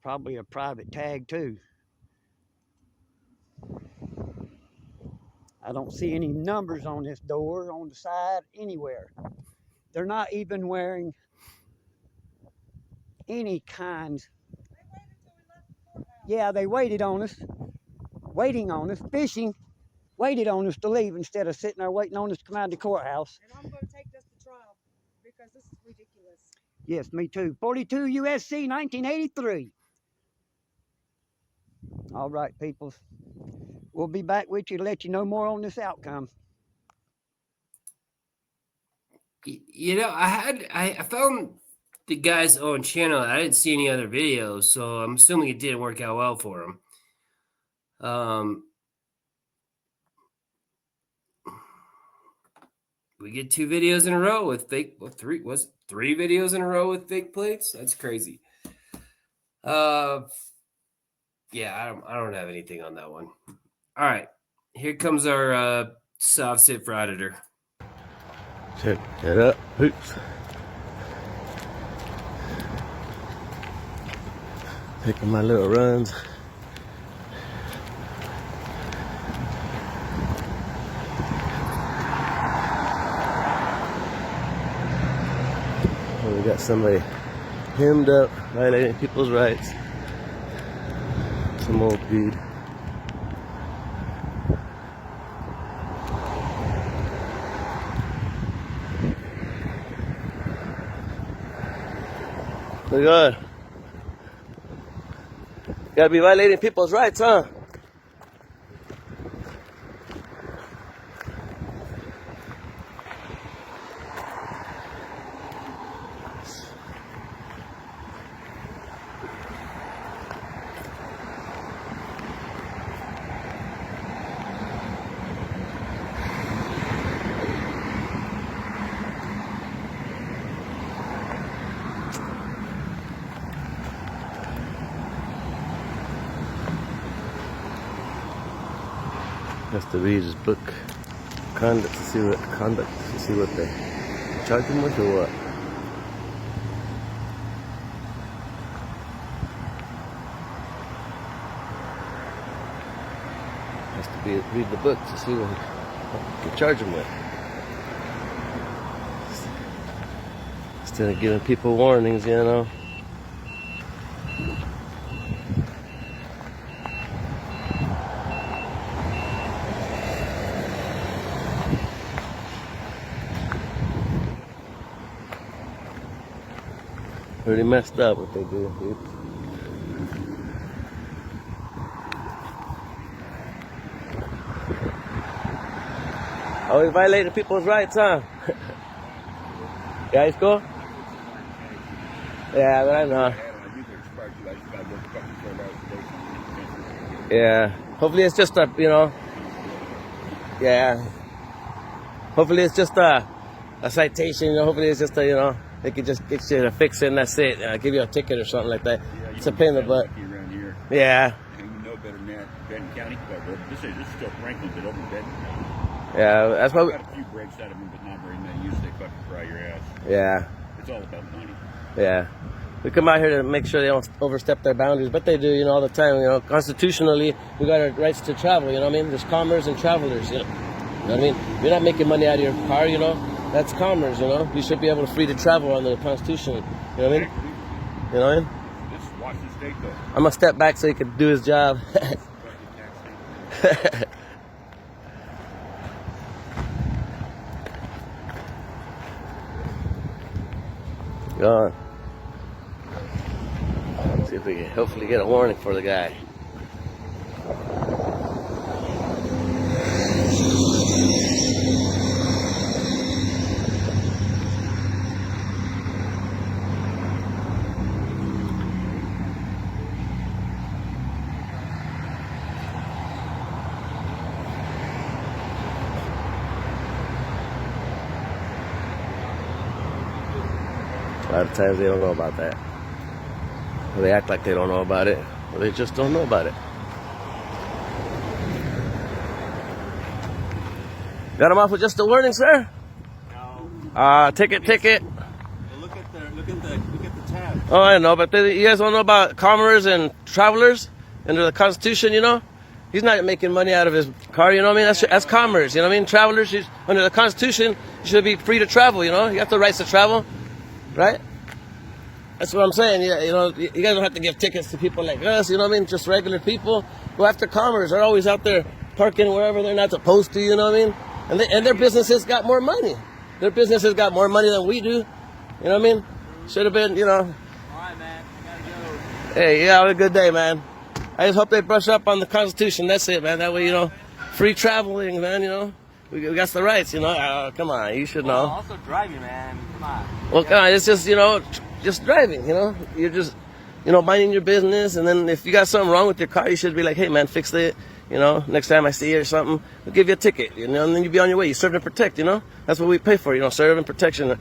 Probably a private tag too. I don't see any numbers on this door, on the side, anywhere. They're not even wearing any kinds. Yeah, they waited on us. Waiting on us, fishing, waited on us to leave instead of sitting there waiting on us to come out of the courthouse. And I'm going to take this to trial because this is ridiculous. Yes, me too. 42 USC 1983. All right, people. We'll be back with you to let you know more on this outcome. You know, I found the guy's own channel. I didn't see any other videos, so I'm assuming it didn't work out well for him. We get 2 videos in a row with fake. Well, 3 videos in a row with fake plates? That's crazy. Yeah, I don't have anything on that one. All right, here comes our Sovcit Frauditor. Check that up. Oops. Taking my little runs. We got somebody hemmed up, violating people's rights. Some old dude. Look at that. Gotta be violating people's rights, huh? Has to read his book, conduct, to see what they charge him with or what. Has to read the book to see what they charge him with. Instead of giving people warnings, you know. Pretty messed up what they do. Always violating people's rights, huh? Yeah, it's cool? Yeah, but I know. Yeah. Hopefully it's just a, you know. Yeah. Hopefully it's just a citation, you know. Hopefully it's just a, you know, they could just get you to fix it and that's it. Give you a ticket or something like that. Yeah, it's a pain in the butt. Around here. Yeah. And you know better than that. Benton County, this is still Franklin, but over Benton. Yeah, that's what. Got a few breaks out of them, but not very many. Usually they fucking fry your ass. Yeah. It's all about money. Yeah. We come out here to make sure they don't overstep their boundaries, but they do, you know, all the time. You know, constitutionally, we got our rights to travel. You know what I mean? There's commerce and travelers. You know what I mean? You're not making money out of your car. You know, that's commerce. You know, you should be able to free to travel under the Constitution. You know what I mean? You know what I mean? This is Washington State, though. I'm gonna step back so he can do his job. Go on. See if we can hopefully get a warning for the guy. A lot of times they don't know about that. Or they act like they don't know about it, or they just don't know about it. Got him off with just a warning, sir? No. Ticket. Well, look at the tab. Oh, I know, but you guys don't know about commerce and travelers under the Constitution, you know? He's not making money out of his car, you know what I mean? That's commerce, you know what I mean? Travelers, under the Constitution, you should be free to travel, you know? You have the rights to travel, right? That's what I'm saying. Yeah, you know, you guys don't have to give tickets to people like us, you know what I mean? Just regular people. Go after commerce. They're always out there parking wherever they're not supposed to, you know what I mean? And their businesses got more money. Their businesses got more money than we do. You know what I mean? Should have been, you know. All right, man. I gotta go. Hey, yeah, have a good day, man. I just hope they brush up on the Constitution. That's it, man. That way, you know, free traveling, man, you know. We got the rights, you know. Come on, you should know. Also driving, man. Come on. Well, come on, it's just, you know, just driving, you know. You're just, you know, minding your business. And then if you got something wrong with your car, you should be like, hey, man, fix it. You know, next time I see you or something, we'll give you a ticket, you know, and then you be on your way. You serve and protect, you know. That's what we pay for, you know, serve and protection.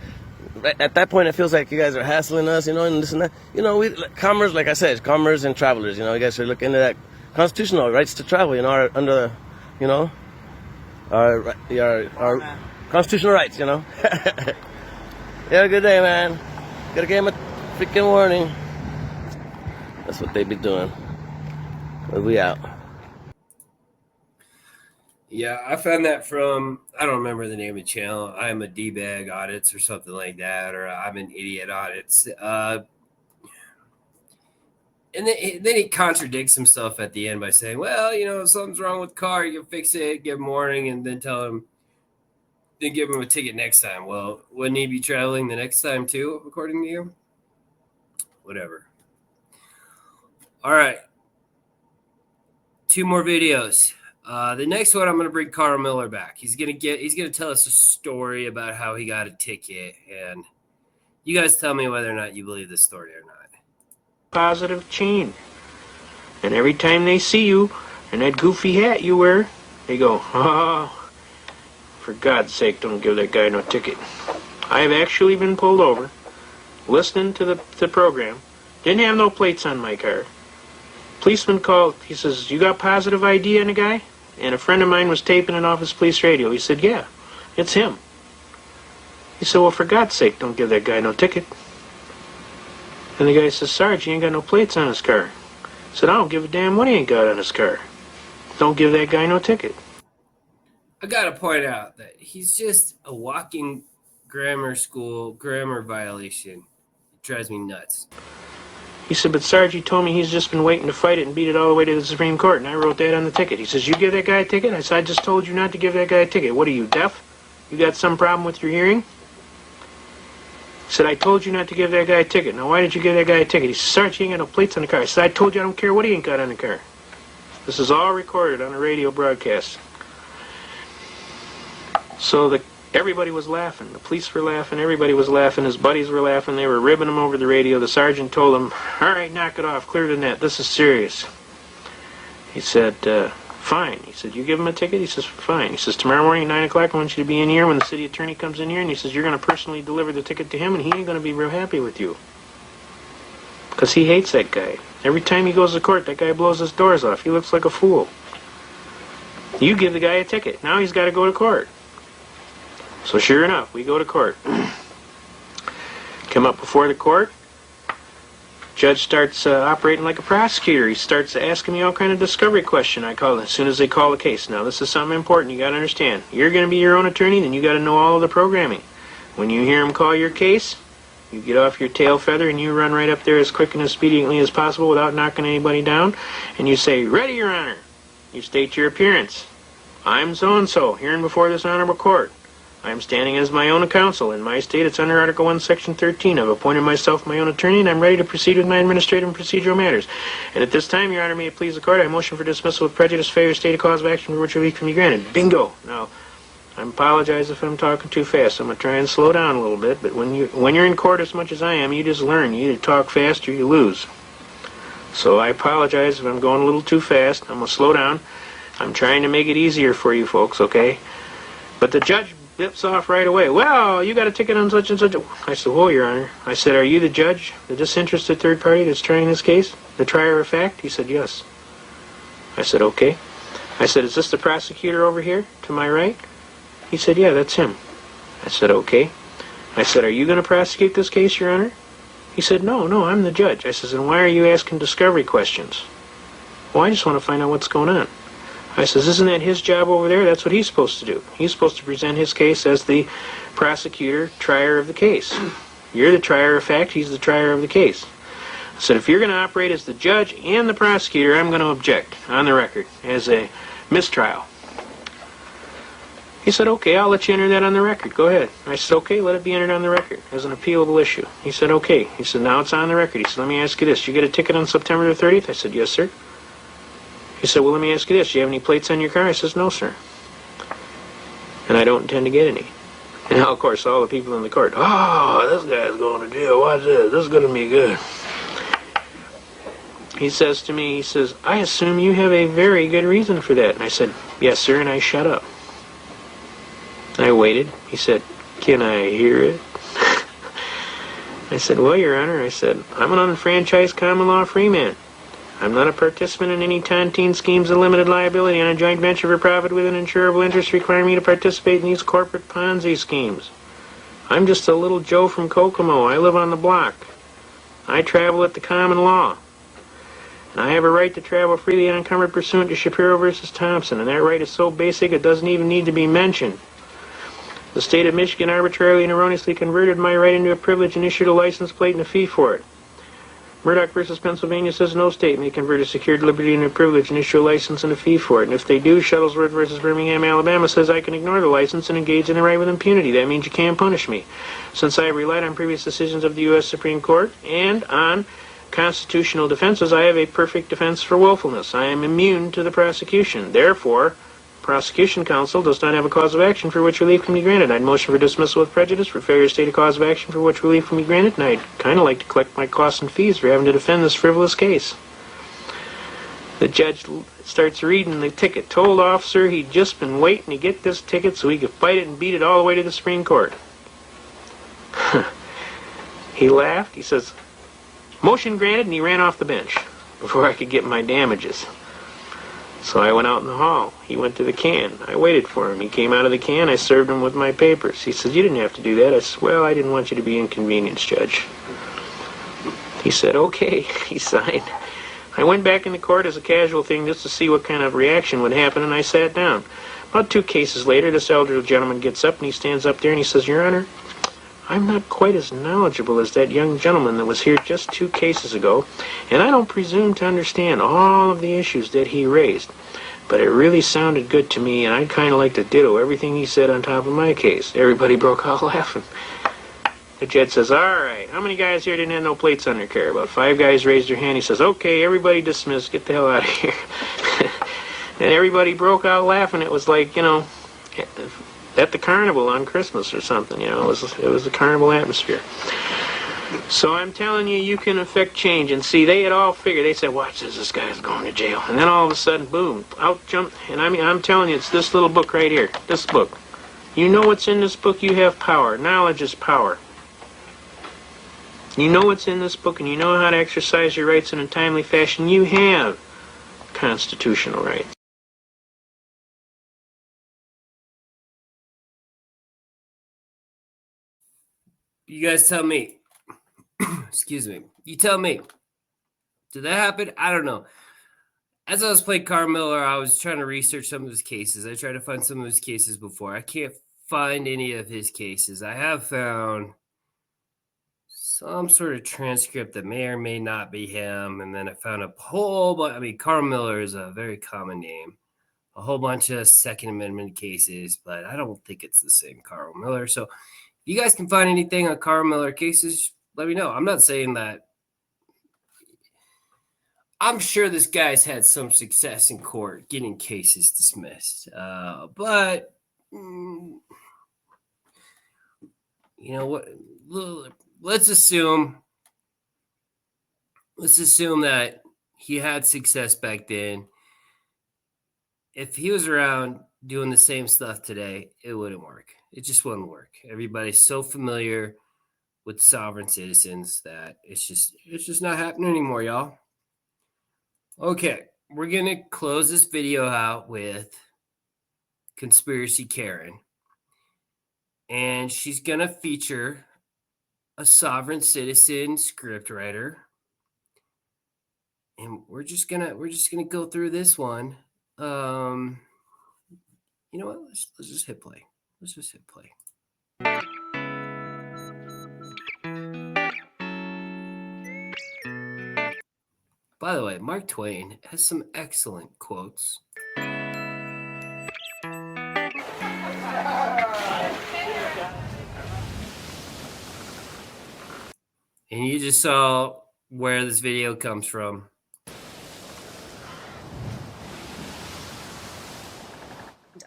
At that point, it feels like you guys are hassling us, you know, and this and that. You know, commerce, like I said, commerce and travelers, you know, you guys should look into that constitutional rights to travel, you know, under, you know, our constitutional rights, you know. Have a good day, man. Gotta give him a freaking warning. That's what they be doing. But we out. Yeah, I found that from, I don't remember the name of the channel. I'm a D-bag audits or something like that, or I'm an idiot audits. And then he contradicts himself at the end by saying, well, you know, if something's wrong with the car, you can fix it, give him a warning, and then give him a ticket next time. Well, wouldn't he be traveling the next time too, according to you? Whatever. All right. 2 more videos. The next one, I'm going to bring Carl Miller back. He's going to tell us a story about how he got a ticket, and you guys tell me whether or not you believe this story or not. Positive chain. And every time they see you and that goofy hat you wear, they go, oh, for God's sake, don't give that guy no ticket. I have actually been pulled over, listening to the program. Didn't have no plates on my car. Policeman called. He says, you got positive ID on the guy? and a friend of mine was taping it off his police radio. He said, yeah, it's him. He said, well, for God's sake, don't give that guy no ticket. And the guy says, Sarge, he ain't got no plates on his car. I said, I don't give a damn what he ain't got on his car. Don't give that guy no ticket. I gotta point out that he's just a walking grammar violation. It drives me nuts. He said, but Sarge, he told me he's just been waiting to fight it and beat it all the way to the Supreme Court, and I wrote that on the ticket. He says, you give that guy a ticket? I said, I just told you not to give that guy a ticket. What are you, deaf? You got some problem with your hearing? He said, I told you not to give that guy a ticket. Now, why did you give that guy a ticket? He said, Sarge, he ain't got no plates on the car. I said, I told you I don't care what he ain't got on the car. This is all recorded on a radio broadcast. So everybody was laughing. The police were laughing. Everybody was laughing. His buddies were laughing. They were ribbing him over the radio. The sergeant told him, all right, knock it off. Clear the net. This is serious. He said, fine. He said, you give him a ticket? He says, fine. He says, tomorrow morning, 9 o'clock, I want you to be in here when the city attorney comes in here. And he says, you're going to personally deliver the ticket to him, and he ain't going to be real happy with you. Because he hates that guy. Every time he goes to court, that guy blows his doors off. He looks like a fool. You give the guy a ticket. Now he's got to go to court. So sure enough, we go to court. Come up before the court. Judge starts operating like a prosecutor. He starts asking me all kind of discovery question. I call it as soon as they call the case. Now this is something important. You got to understand. You're going to be your own attorney, then you got to know all of the programming. When you hear him call your case, you get off your tail feather and you run right up there as quick and expediently as possible without knocking anybody down. And you say, ready, Your Honor. You state your appearance. I'm so-and-so, hearing before this honorable court. I am standing as my own counsel. In my state, it's under Article 1, Section 13. I've appointed myself my own attorney, and I'm ready to proceed with my administrative and procedural matters. And at this time, Your Honor, may it please the court, I motion for dismissal with prejudice, failure to state a cause of action for which relief can be granted. Bingo! Now, I apologize if I'm talking too fast. I'm going to try and slow down a little bit, but when you're in court as much as I am, you just learn. You either talk fast or you lose. So I apologize if I'm going a little too fast. I'm going to slow down. I'm trying to make it easier for you folks, okay? But the judge bips off right away. Well, you got a ticket on such and such. I said, whoa, Your Honor. I said, are you the judge, the disinterested third party that's trying this case? The trier of fact? He said, yes. I said, okay. I said, is this the prosecutor over here to my right? He said, yeah, that's him. I said, okay. I said, are you going to prosecute this case, Your Honor? He said, no, I'm the judge. I said, and why are you asking discovery questions? Well, I just want to find out what's going on. I says, isn't that his job over there? That's what he's supposed to do. He's supposed to present his case as the prosecutor, trier of the case. You're the trier of fact, he's the trier of the case. I said, if you're going to operate as the judge and the prosecutor, I'm going to object on the record as a mistrial. He said, okay, I'll let you enter that on the record. Go ahead. I said, okay, let it be entered on the record as an appealable issue. He said, okay. He said, now it's on the record. He said, let me ask you this. You get a ticket on September the 30th? I said, yes, sir. He said, well, let me ask you this. Do you have any plates on your car? I says, no, sir. And I don't intend to get any. And now, of course, all the people in the court, oh, this guy's going to jail. Watch this. This is going to be good. He says to me, he says, I assume you have a very good reason for that. And I said, yes, sir, and I shut up. I waited. He said, can I hear it? I said, well, Your Honor, I said, I'm an unfranchised common law free man. I'm not a participant in any tontine schemes of limited liability on a joint venture for profit with an insurable interest requiring me to participate in these corporate Ponzi schemes. I'm just a little Joe from Kokomo. I live on the block. I travel at the common law. And I have a right to travel freely and unencumbered pursuant to Shapiro versus Thompson, and that right is so basic it doesn't even need to be mentioned. The state of Michigan arbitrarily and erroneously converted my right into a privilege and issued a license plate and a fee for it. Murdoch versus Pennsylvania says no state may convert a secured liberty into a privilege and issue a license and a fee for it. And if they do, Shuttlesworth versus Birmingham, Alabama says I can ignore the license and engage in the right with impunity. That means you can't punish me. Since I have relied on previous decisions of the U.S. Supreme Court and on constitutional defenses, I have a perfect defense for willfulness. I am immune to the prosecution. Therefore, prosecution counsel does not have a cause of action for which relief can be granted. I'd motion for dismissal with prejudice for failure to state a cause of action for which relief can be granted, and I'd kind of like to collect my costs and fees for having to defend this frivolous case. The judge starts reading the ticket. Told officer he'd just been waiting to get this ticket so he could fight it and beat it all the way to the Supreme Court. He laughed. He says, motion granted, and he ran off the bench before I could get my damages. So I went out in the hall. He went to the can. I waited for him. He came out of the can. I served him with my papers. He said, "You didn't have to do that." I said, "Well, I didn't want you to be inconvenienced, Judge." He said, "Okay." He signed. I went back in the court as a casual thing just to see what kind of reaction would happen, and I sat down. About 2 cases later, this elderly gentleman gets up, and he stands up there, and he says, "Your Honor, I'm not quite as knowledgeable as that young gentleman that was here just 2 cases ago, and I don't presume to understand all of the issues that he raised. But it really sounded good to me, and I'd kind of like to ditto everything he said on top of my case." Everybody broke out laughing. The judge says, "All right, how many guys here didn't have no plates on their car?" About 5 guys raised their hand. He says, "Okay, everybody dismissed. Get the hell out of here." And everybody broke out laughing. It was like, you know, at the carnival on Christmas or something, you know. It was a carnival atmosphere. So I'm telling you, you can affect change. And see, they had all figured. They said, "Watch this guy's going to jail." And then all of a sudden, boom, out jumped. And I mean, I'm telling you, it's this little book right here. This book. You know what's in this book? You have power. Knowledge is power. You know what's in this book, and you know how to exercise your rights in a timely fashion. You have constitutional rights. You guys tell me. Excuse me. You tell me. Did that happen? I don't know. As I was playing Carl Miller, I was trying to research some of his cases. I tried to find some of his cases before. I can't find any of his cases. I have found some sort of transcript that may or may not be him. And then I found a whole bunch. I mean, Carl Miller is a very common name. A whole bunch of Second Amendment cases, but I don't think it's the same Carl Miller. So if you guys can find anything on Carl Miller cases, let me know. I'm not saying that. I'm sure this guy's had some success in court getting cases dismissed. But you know what? Let's assume that he had success back then. If he was around doing the same stuff today, it wouldn't work. It just wouldn't work. Everybody's so familiar with sovereign citizens that it's just not happening anymore, y'all. Okay, we're gonna close this video out with Conspiracy Karen, and she's gonna feature a sovereign citizen scriptwriter, and we're just gonna go through this one. You know what? Let's just hit play. Let's just hit play. By the way, Mark Twain has some excellent quotes. And you just saw where this video comes from.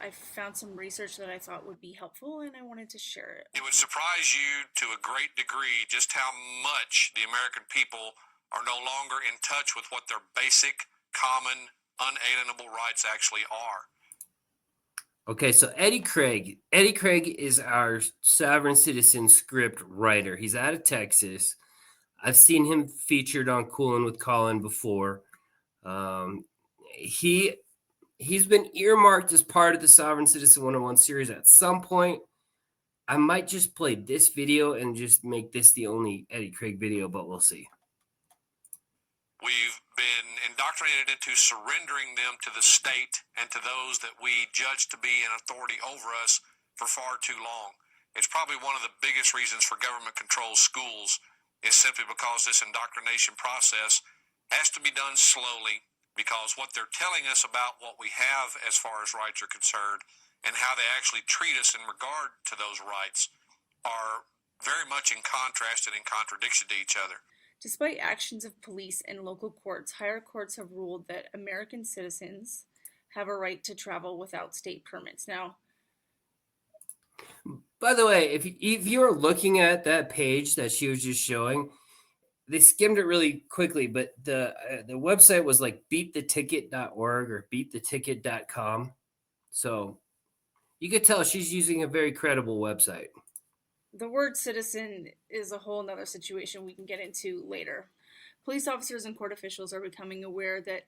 I found some research that I thought would be helpful, and I wanted to share it. It would surprise you to a great degree just how much the American people are no longer in touch with what their basic, common, unalienable rights actually are. Okay, so Eddie Craig is our sovereign citizen script writer. He's out of Texas. I've seen him featured on Coolin' with Colin before. He's been earmarked as part of the Sovereign Citizen 101 series at some point. I might just play this video and just make this the only Eddie Craig video, but we'll see. We've been indoctrinated into surrendering them to the state and to those that we judge to be in authority over us for far too long. It's probably one of the biggest reasons for government-controlled schools is simply because this indoctrination process has to be done slowly, because what they're telling us about what we have as far as rights are concerned and how they actually treat us in regard to those rights are very much in contrast and in contradiction to each other. Despite actions of police and local courts, higher courts have ruled that American citizens have a right to travel without state permits. Now, by the way, if you're looking at that page that she was just showing, they skimmed it really quickly, but the website was like beattheticket.org or beattheticket.com. So you could tell she's using a very credible website. the word citizen is a whole nother situation we can get into later. Police officers and court officials are becoming aware that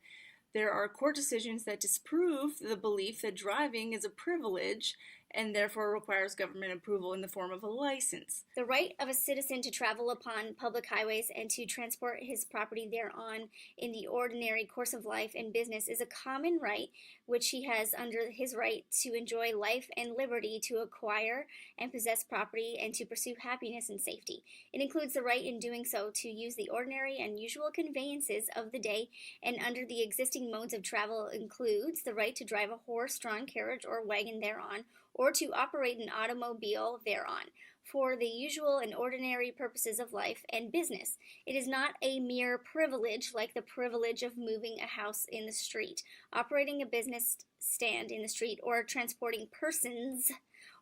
There are court decisions that disprove the belief that driving is a privilege and therefore requires government approval in the form of a license. The right of a citizen to travel upon public highways and to transport his property thereon in the ordinary course of life and business is a common right which he has under his right to enjoy life and liberty, to acquire and possess property, and to pursue happiness and safety. It includes the right in doing so to use the ordinary and usual conveyances of the day, and under the existing modes of travel includes the right to drive a horse-drawn carriage or wagon thereon, or to operate an automobile thereon, for the usual and ordinary purposes of life and business. It is not a mere privilege like the privilege of moving a house in the street, operating a business stand in the street, or transporting persons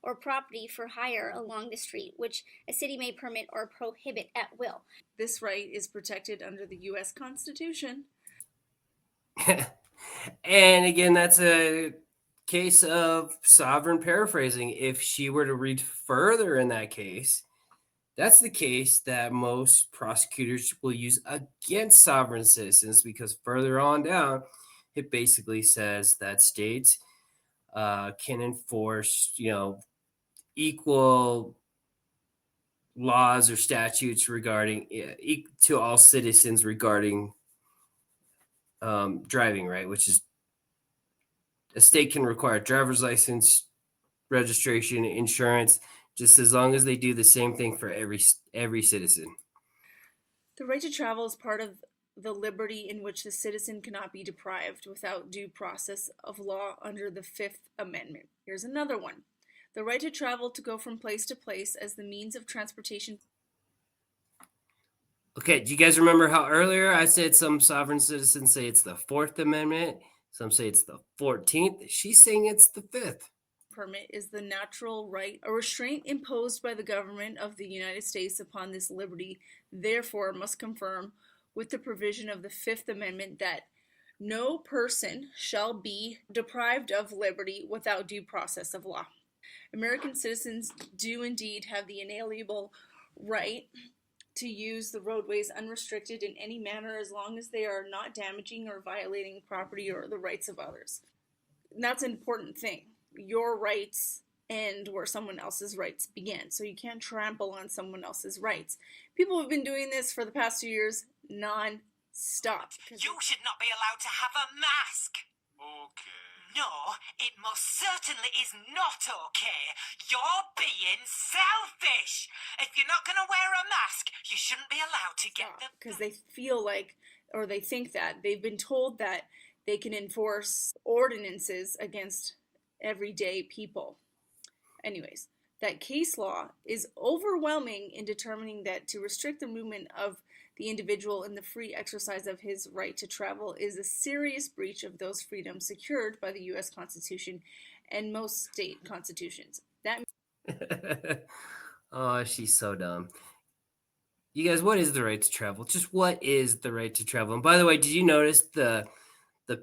or property for hire along the street, which a city may permit or prohibit at will. This right is protected under the U.S. Constitution. And again, that's a case of sovereign paraphrasing. If she were to read further in that case, that's the case that most prosecutors will use against sovereign citizens, because further on down, it basically says that states can enforce, equal laws or statutes regarding to all citizens regarding driving, right? Which is, a state can require driver's license, registration, insurance, just as long as they do the same thing for every citizen. The right to travel is part of the liberty in which the citizen cannot be deprived without due process of law under the Fifth Amendment. Here's another one. The right to travel, to go from place to place as the means of transportation. Okay, do you guys remember how earlier I said some sovereign citizens say it's the Fourth Amendment? Some say it's the 14th. She's saying it's the 5th. Permit is the natural right, a restraint imposed by the government of the United States upon this liberty, therefore must conform with the provision of the Fifth Amendment that no person shall be deprived of liberty without due process of law. American citizens do indeed have the inalienable right to use the roadways unrestricted in any manner as long as they are not damaging or violating property or the rights of others. And that's an important thing. Your rights end where someone else's rights begin. So you can't trample on someone else's rights. People have been doing this for the past 2 years non-stop. You should not be allowed to have a mask. Okay. No, it most certainly is not okay. You're being selfish. If you're not going to wear a mask, you shouldn't be allowed to get the... Because they feel like, or they think that, they've been told that they can enforce ordinances against everyday people. Anyways, that case law is overwhelming in determining that to restrict the movement of the individual in the free exercise of his right to travel is a serious breach of those freedoms secured by the U.S. Constitution and most state constitutions. That Oh, she's so dumb. You guys, what is the right to travel? Just what is the right to travel? And by the way, did you notice the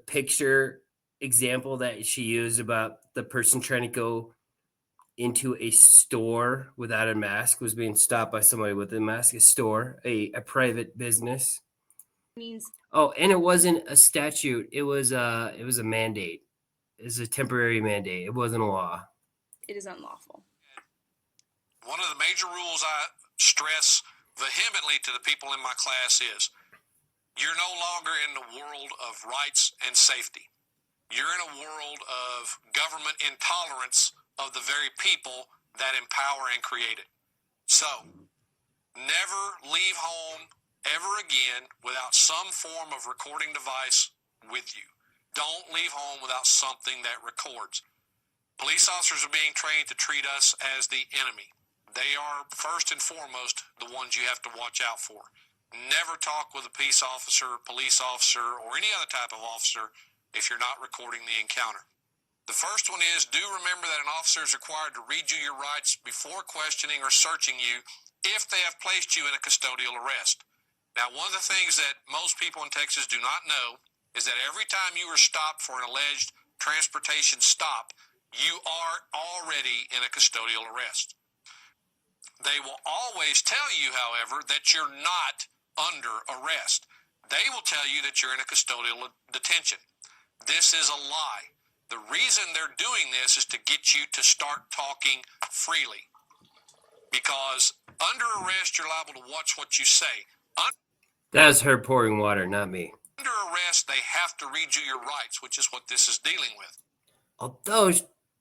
picture example that she used about the person trying to go into a store without a mask was being stopped by somebody with a mask? A store, a private business. means and it wasn't a statute. It was a mandate. It was a temporary mandate. It wasn't a law. It is unlawful. One of the major rules I stress vehemently to the people in my class is you're no longer in the world of rights and safety. You're in a world of government intolerance of the very people that empower and create it. So, never leave home ever again without some form of recording device with you. Don't leave home without something that records. Police officers are being trained to treat us as the enemy. They are first and foremost the ones you have to watch out for. Never talk with a peace officer, police officer, or any other type of officer if you're not recording the encounter. The first one is, do remember that an officer is required to read you your rights before questioning or searching you if they have placed you in a custodial arrest. Now, one of the things that most people in Texas do not know is that every time you are stopped for an alleged transportation stop, you are already in a custodial arrest. They will always tell you, however, that you're not under arrest. They will tell you that you're in a custodial detention. This is a lie. The reason they're doing this is to get you to start talking freely. Because under arrest, you're liable to watch what you say. That's her pouring water, not me. Under arrest, they have to read you your rights, which is what this is dealing with. Although,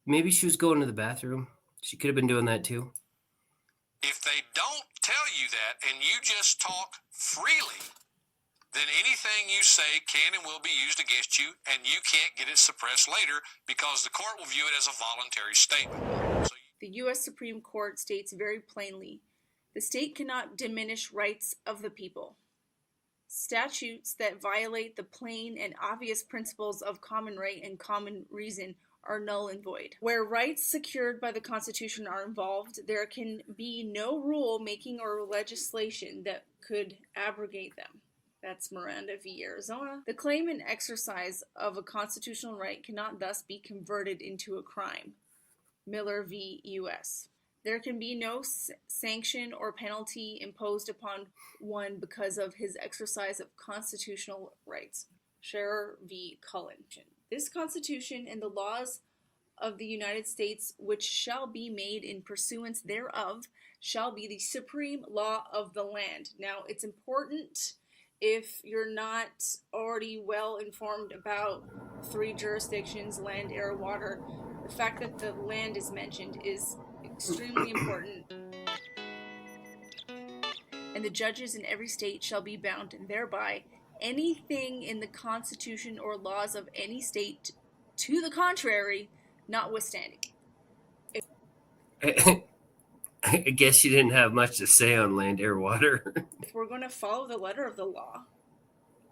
maybe she was going to the bathroom. She could have been doing that too. If they don't tell you that and you just talk freely, then anything you say can and will be used against you, and you can't get it suppressed later because the court will view it as a voluntary statement. The U.S. Supreme Court states very plainly, the state cannot diminish rights of the people. Statutes that violate the plain and obvious principles of common right and common reason are null and void. Where rights secured by the Constitution are involved, there can be no rule making or legislation that could abrogate them. That's Miranda v. Arizona. The claim and exercise of a constitutional right cannot thus be converted into a crime. Miller v. U.S. There can be no sanction or penalty imposed upon one because of his exercise of constitutional rights. Scherer v. Cullen. This Constitution and the laws of the United States, which shall be made in pursuance thereof, shall be the supreme law of the land. Now, it's important, if you're not already well informed about 3 jurisdictions, land, air, water, the fact that the land is mentioned is extremely important. And the judges in every state shall be bound thereby. Anything in the Constitution or laws of any state to the contrary, notwithstanding. I guess she didn't have much to say on land, air, water. If we're going to follow the letter of the law,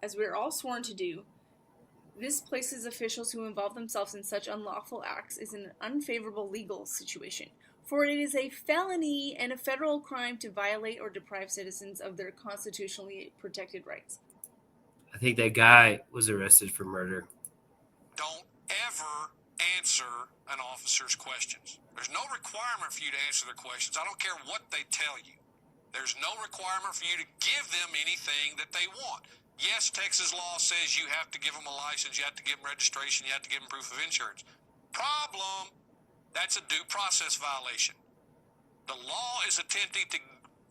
as we're all sworn to do, this places officials who involve themselves in such unlawful acts in an unfavorable legal situation, for it is a felony and a federal crime to violate or deprive citizens of their constitutionally protected rights. I think that guy was arrested for murder. Don't ever answer an officer's questions. There's no requirement for you to answer their questions. I don't care what they tell you. There's no requirement for you to give them anything that they want. Yes, Texas law says you have to give them a license, you have to give them registration, you have to give them proof of insurance. Problem, that's a due process violation. The law is attempting to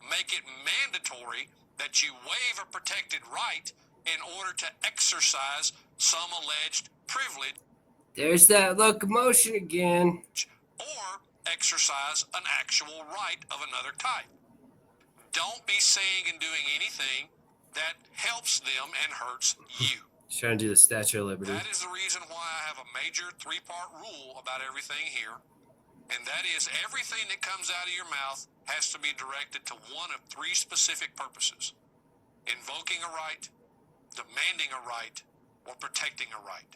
make it mandatory that you waive a protected right in order to exercise some alleged privilege. There's that locomotion again. Or exercise an actual right of another type. Don't be saying and doing anything that helps them and hurts you. He's trying to do the Statue of Liberty. That is the reason why I have a major 3-part rule about everything here. And that is everything that comes out of your mouth has to be directed to one of 3 specific purposes. Invoking a right, demanding a right, or protecting a right.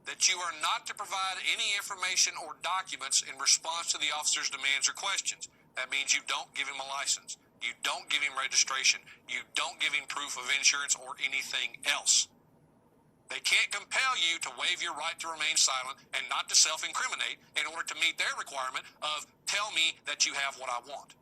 That you are not to provide any information or documents in response to the officer's demands or questions. That means you don't give him a license. You don't give him registration. You don't give him proof of insurance or anything else. They can't compel you to waive your right to remain silent and not to self-incriminate in order to meet their requirement of tell me that you have what I want.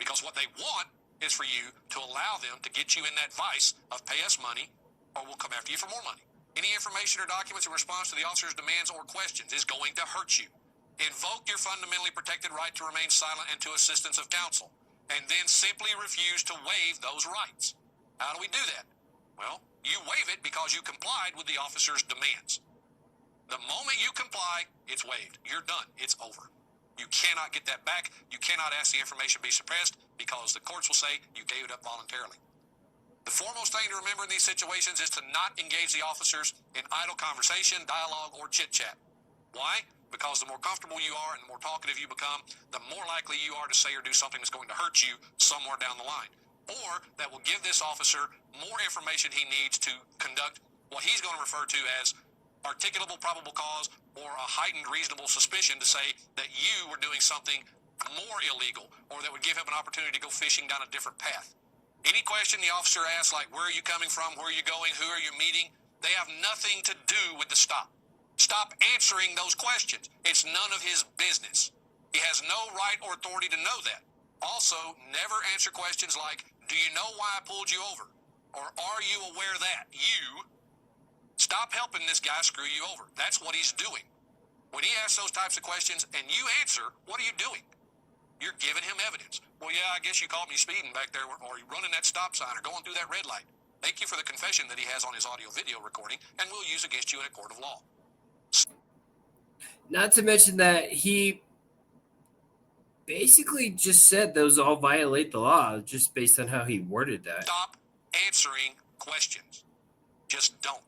Because what they want is for you to allow them to get you in that vice of pay us money or we'll come after you for more money. Any information or documents in response to the officer's demands or questions is going to hurt you. Invoke your fundamentally protected right to remain silent and to assistance of counsel, and then simply refuse to waive those rights. How do we do that? Well, you waive it because you complied with the officer's demands. The moment you comply, it's waived. You're done. It's over. You cannot get that back. You cannot ask the information be suppressed because the courts will say you gave it up voluntarily. The foremost thing to remember in these situations is to not engage the officers in idle conversation, dialogue, or chit-chat. Why? Because the more comfortable you are and the more talkative you become, the more likely you are to say or do something that's going to hurt you somewhere down the line. Or that will give this officer more information he needs to conduct what he's going to refer to as articulable probable cause or a heightened reasonable suspicion to say that you were doing something more illegal or that would give him an opportunity to go fishing down a different path. Any question the officer asks, like where are you coming from, where are you going, who are you meeting, they have nothing to do with the stop. Stop answering those questions. It's none of his business. He has no right or authority to know that. Also, never answer questions like, do you know why I pulled you over? Or are you aware that? You Stop helping this guy screw you over. That's what he's doing. When he asks those types of questions and you answer, what are you doing? You're giving him evidence. Well, yeah, I guess you caught me speeding back there, or running that stop sign, or going through that red light. Thank you for the confession that he has on his audio-video recording, and we'll use against you in a court of law. Not to mention that he basically just said those all violate the law, just based on how he worded that. Stop answering questions. Just don't.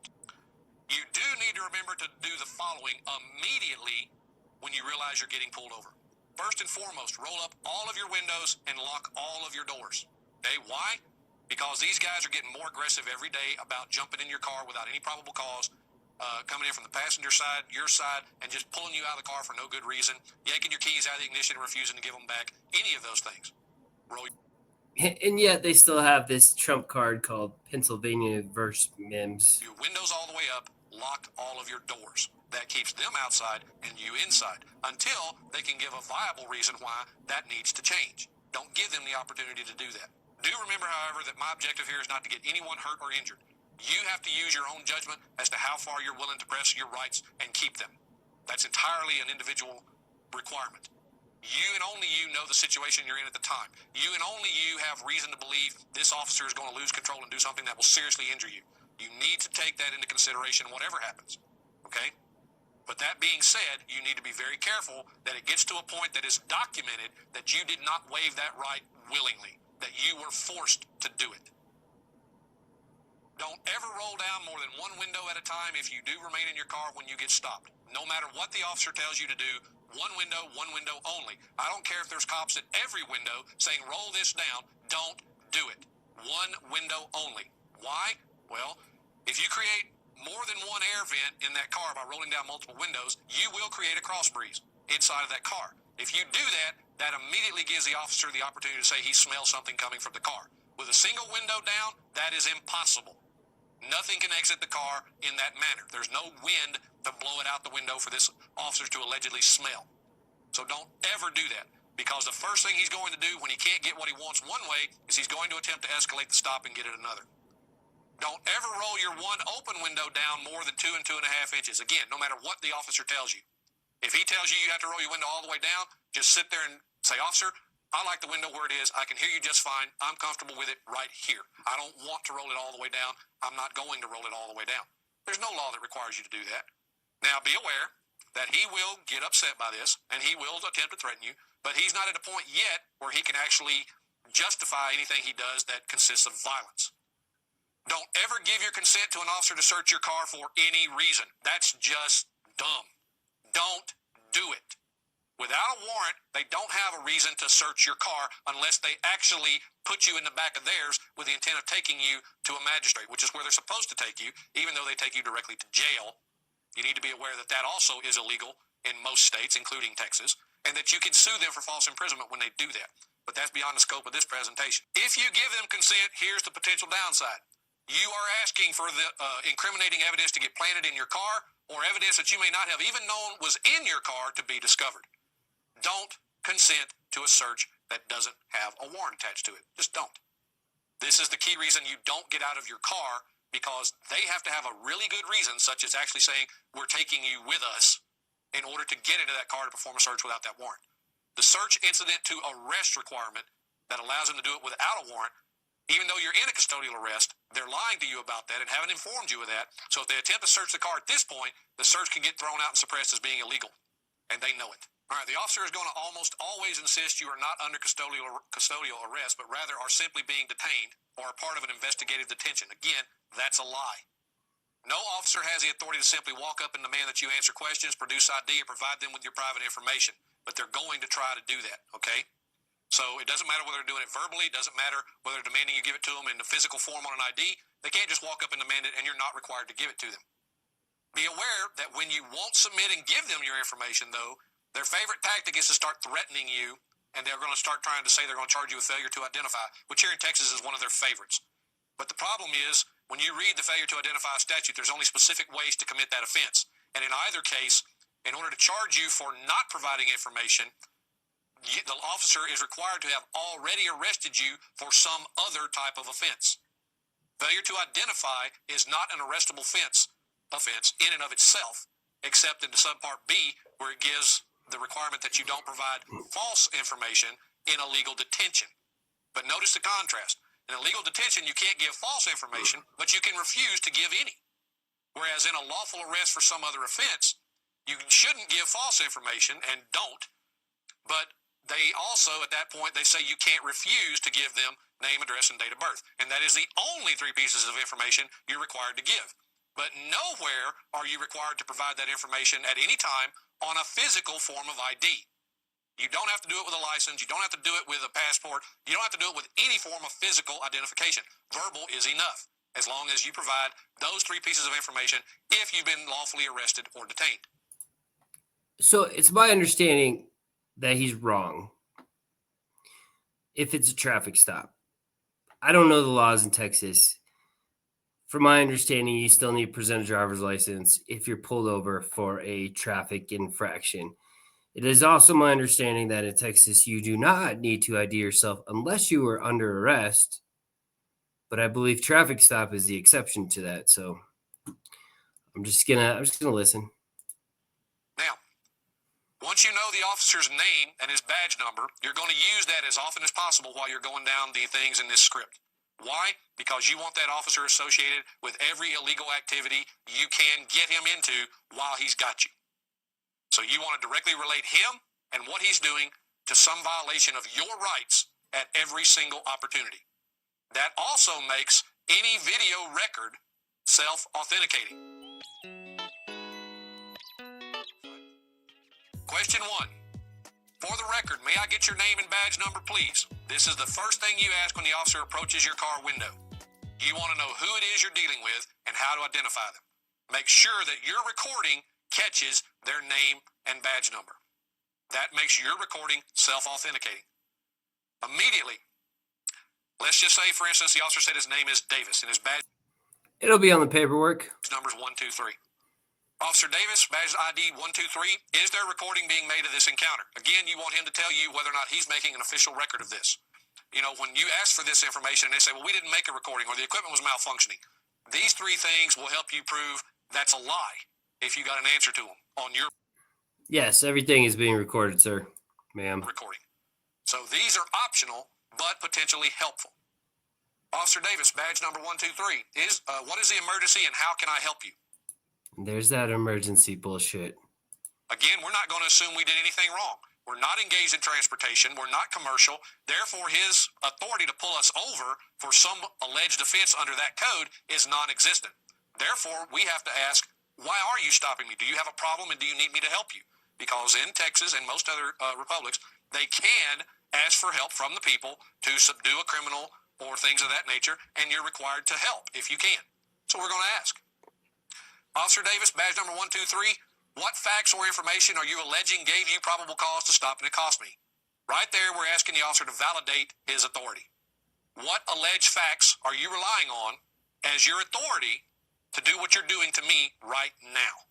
You do need to remember to do the following immediately when you realize you're getting pulled over. First and foremost, roll up all of your windows and lock all of your doors. Okay, why? Because these guys are getting more aggressive every day about jumping in your car without any probable cause, coming in from the passenger side, your side, and just pulling you out of the car for no good reason, yanking your keys out of the ignition and refusing to give them back, any of those things. And yet they still have this trump card called Pennsylvania versus Mims. Your windows all the way up, lock all of your doors. That keeps them outside and you inside until they can give a viable reason why that needs to change. Don't give them the opportunity to do that. Do remember, however, that my objective here is not to get anyone hurt or injured. You have to use your own judgment as to how far you're willing to press your rights and keep them. That's entirely an individual requirement. You and only you know the situation you're in at the time. You and only you have reason to believe this officer is going to lose control and do something that will seriously injure you. You need to take that into consideration whatever happens, okay? But that being said, you need to be very careful that it gets to a point that is documented that you did not waive that right willingly, that you were forced to do it. Don't ever roll down more than one window at a time if you do remain in your car when you get stopped. No matter what the officer tells you to do, one window only. I don't care if there's cops at every window saying roll this down, don't do it. One window only. Why? Well, if you create more than one air vent in that car by rolling down multiple windows, you will create a cross breeze inside of that car. If you do that, that immediately gives the officer the opportunity to say he smells something coming from the car. With a single window down, that is impossible. Nothing can exit the car in that manner. There's no wind to blow it out the window for this officer to allegedly smell. So don't ever do that, because the first thing he's going to do when he can't get what he wants one way is he's going to attempt to escalate the stop and get it another. Don't ever roll your one open window down more than 2 and 2.5 inches. Again, no matter what the officer tells you. If he tells you you have to roll your window all the way down, just sit there and say, officer, I like the window where it is. I can hear you just fine. I'm comfortable with it right here. I don't want to roll it all the way down. I'm not going to roll it all the way down. There's no law that requires you to do that. Now, be aware that he will get upset by this, and he will attempt to threaten you, but he's not at a point yet where he can actually justify anything he does that consists of violence. Don't ever give your consent to an officer to search your car for any reason. That's just dumb. Don't do it. Without a warrant, they don't have a reason to search your car unless they actually put you in the back of theirs with the intent of taking you to a magistrate, which is where they're supposed to take you, even though they take you directly to jail. You need to be aware that that also is illegal in most states, including Texas, and that you can sue them for false imprisonment when they do that. But that's beyond the scope of this presentation. If you give them consent, here's the potential downside. You are asking for the incriminating evidence to get planted in your car, or evidence that you may not have even known was in your car to be discovered. Don't consent to a search that doesn't have a warrant attached to it. Just don't. This is the key reason you don't get out of your car, because they have to have a really good reason, such as actually saying, we're taking you with us, in order to get into that car to perform a search without that warrant. The search incident to arrest requirement that allows them to do it without a warrant, even though you're in a custodial arrest, they're lying to you about that and haven't informed you of that. So if they attempt to search the car at this point, the search can get thrown out and suppressed as being illegal, and they know it. All right, the officer is going to almost always insist you are not under custodial arrest, but rather are simply being detained or are part of an investigative detention. Again, that's a lie. No officer has the authority to simply walk up and demand that you answer questions, produce ID, or provide them with your private information, but they're going to try to do that, okay? So it doesn't matter whether they're doing it verbally, it doesn't matter whether they're demanding you give it to them in the physical form on an ID. They can't just walk up and demand it, and you're not required to give it to them. Be aware that when you won't submit and give them your information, though, their favorite tactic is to start threatening you, and they're going to start trying to say they're going to charge you with failure to identify, which here in Texas is one of their favorites. But the problem is, when you read the failure to identify statute, there's only specific ways to commit that offense. And in either case, in order to charge you for not providing information, the officer is required to have already arrested you for some other type of offense. Failure to identify is not an arrestable offense offense in and of itself, except in the subpart B, where it gives the requirement that you don't provide false information in illegal detention. But notice the contrast. In illegal detention, you can't give false information, but you can refuse to give any. Whereas in a lawful arrest for some other offense, you shouldn't give false information and don't, but they also, at that point, they say you can't refuse to give them name, address, and date of birth. And that is the only three pieces of information you're required to give. But nowhere are you required to provide that information at any time on a physical form of ID. You don't have to do it with a license. You don't have to do it with a passport. You don't have to do it with any form of physical identification. Verbal is enough, as long as you provide those three pieces of information if you've been lawfully arrested or detained. So it's my understanding that he's wrong if it's a traffic stop. I don't know the laws in Texas. From my understanding, you still need to present a driver's license if you're pulled over for a traffic infraction. It is also my understanding that in Texas, you do not need to ID yourself unless you are under arrest. But I believe traffic stop is the exception to that. So I'm just gonna listen. Now, once you know the officer's name and his badge number, you're going to use that as often as possible while you're going down the things in this script. Why? Because you want that officer associated with every illegal activity you can get him into while he's got you. So you want to directly relate him and what he's doing to some violation of your rights at every single opportunity. That also makes any video record self-authenticating. Question 1. For the record, may I get your name and badge number, please? This is the first thing you ask when the officer approaches your car window. You want to know who it is you're dealing with and how to identify them. Make sure that your recording catches their name and badge number. That makes your recording self-authenticating. Immediately, let's just say, for instance, the officer said his name is Davis and his badge It'll be on the paperwork. number is 123. Officer Davis, badge ID 123, is there recording being made of this encounter? Again, you want him to tell you whether or not he's making an official record of this. You know, when you ask for this information and they say, well, we didn't make a recording or the equipment was malfunctioning, these three things will help you prove that's a lie if you got an answer to them on your Yes, everything is being recorded, sir. Ma'am. recording. So these are optional, but potentially helpful. Officer Davis, badge number 123, what is the emergency and how can I help you? There's that emergency bullshit. Again, we're not going to assume we did anything wrong. We're not engaged in transportation. We're not commercial. Therefore, his authority to pull us over for some alleged offense under that code is non-existent. Therefore, we have to ask, why are you stopping me? Do you have a problem and do you need me to help you? Because in Texas and most other republics, they can ask for help from the people to subdue a criminal or things of that nature, and you're required to help if you can. So we're going to ask. Officer Davis, badge number 123, what facts or information are you alleging gave you probable cause to stop and accost me? Right there, we're asking the officer to validate his authority. What alleged facts are you relying on as your authority to do what you're doing to me right now?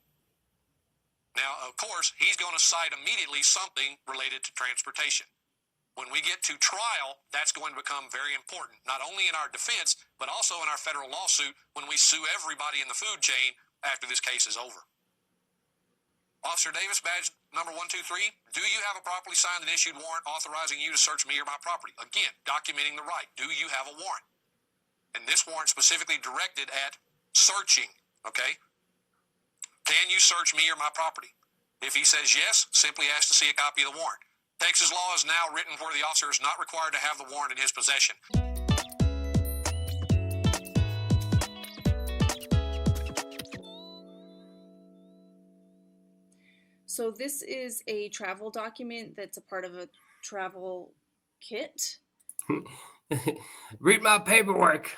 Now, of course, he's going to cite immediately something related to transportation. When we get to trial, that's going to become very important, not only in our defense, but also in our federal lawsuit when we sue everybody in the food chain after this case is over. Officer Davis, badge number 123, do you have a properly signed and issued warrant authorizing you to search me or my property? Again, documenting the right. Do you have a warrant? And this warrant specifically directed at searching, okay? Can you search me or my property? If he says yes, simply ask to see a copy of the warrant. Texas law is now written where the officer is not required to have the warrant in his possession. So this is a travel document that's a part of a travel kit. Read my paperwork.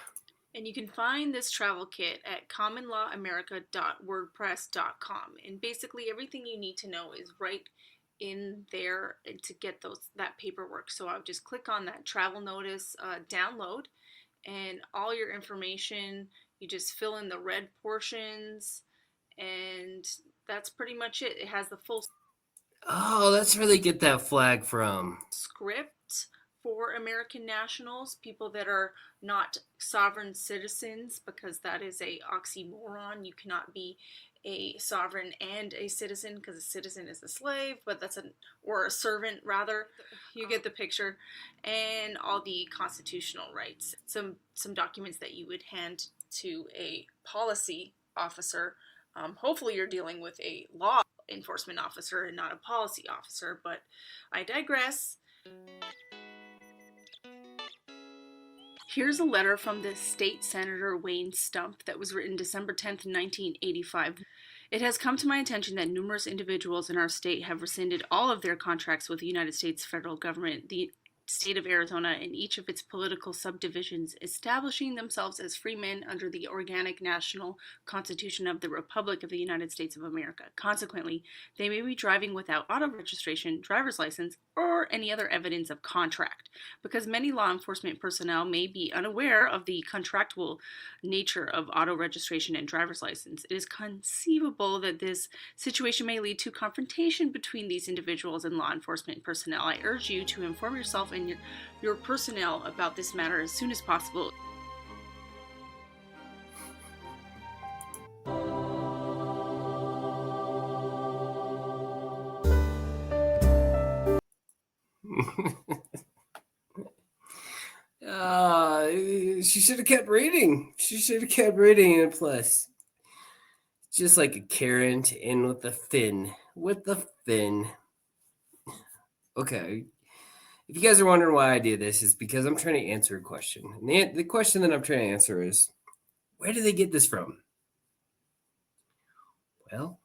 And you can find this travel kit at commonlawamerica.wordpress.com. And basically everything you need to know is right in there to get that paperwork. So I'll just click on that travel notice, download, and all your information, you just fill in the red portions, and that's pretty much it. It has the full Oh, that's where they get that flag from. script for American nationals, people that are not sovereign citizens, because that is a oxymoron. You cannot be a sovereign and a citizen, because a citizen is a slave, but or a servant rather. You get the picture. And all the constitutional rights. Some documents that you would hand to a policy officer. Hopefully you're dealing with a law enforcement officer and not a policy officer, but I digress. Here's a letter from the state senator Wayne Stump that was written December 10th, 1985. It has come to my attention that numerous individuals in our state have rescinded all of their contracts with the United States federal government, the state of Arizona, and each of its political subdivisions, establishing themselves as free men under the organic national constitution of the Republic of the United States of America. Consequently, they may be driving without auto registration, driver's license, or any other evidence of contract. Because many law enforcement personnel may be unaware of the contractual nature of auto registration and driver's license, it is conceivable that this situation may lead to confrontation between these individuals and law enforcement personnel. I urge you to inform yourself and your personnel about this matter as soon as possible. She should have kept reading. She should have kept reading, and plus, just like a Karen to end with the thin. Okay. If you guys are wondering why I do this, is because I'm trying to answer a question. And the question that I'm trying to answer is, where do they get this from? Well,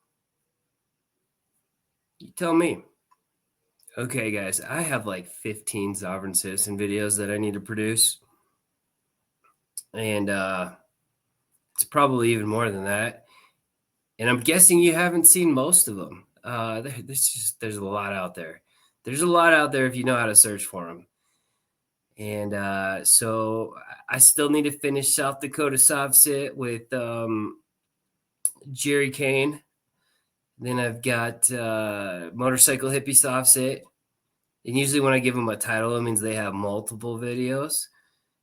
you tell me. Okay, guys, I have like 15 sovereign citizen videos that I need to produce. And it's probably even more than that. And I'm guessing you haven't seen most of them. There's a lot out there. There's a lot out there if you know how to search for them. And so I still need to finish South Dakota Sovcit with Jerry Kane. Then I've got Motorcycle Hippie Sovcit. And usually when I give them a title, it means they have multiple videos.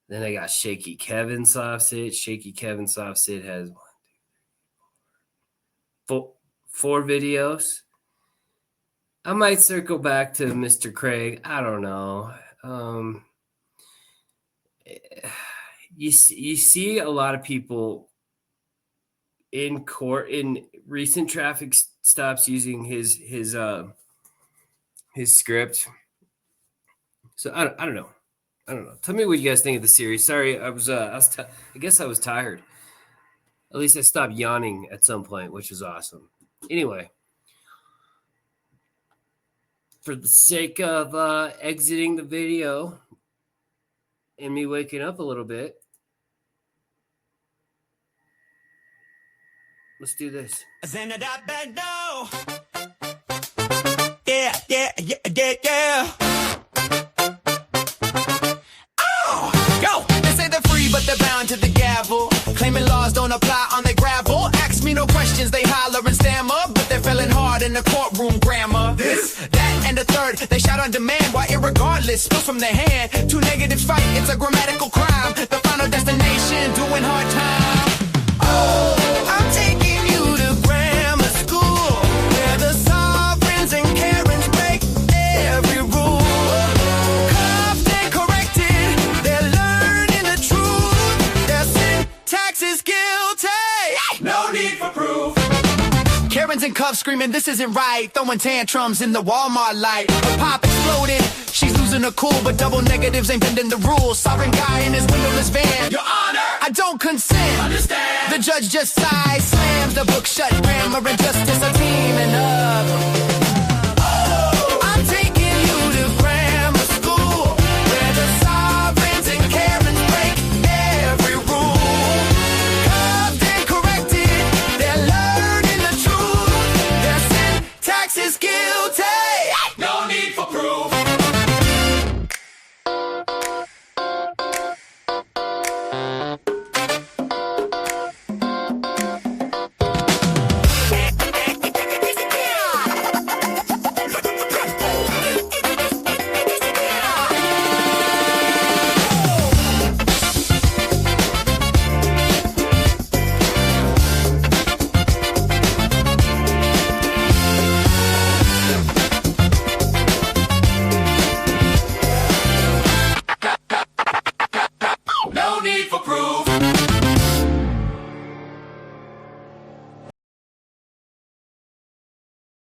Then I got Shaky Kevin Sovcit. Shaky Kevin Sovcit has 4 videos. I might circle back to Mr. Craig. I don't know. You see a lot of people in court in recent traffic stops using his script. So I don't know. Tell me what you guys think of the series. Sorry, I guess I was tired. At least I stopped yawning at some point, which is awesome. Anyway, for the sake of exiting the video and me waking up a little bit, let's do this. Yeah. Oh, yo, they say they're free, but they're bound to the gavel. Claiming laws don't apply on the gravel. Ask me no questions, they holler and stammer, but they're feeling hard in the courtroom grammar. This, that, and the third, they shout on demand while irregardless spills from their hand. Two negatives fight, it's a grammatical crime. The final destination, doing hard time. Oh, I'm taking you to grammar school, where the sovereigns and Karens break every rule. Cuffed and corrected, they're learning the truth. Their syntax is guilty. No need for proof. Karen's in cuffs screaming, this isn't right. Throwing tantrums in the Walmart light. Her pop exploded. She's losing her cool, but double negatives ain't bending the rules. Sovereign guy in his windowless van. Your Honor, I don't consent. Understand. The judge just sighs, slams the book shut. Grammar and justice are teaming up.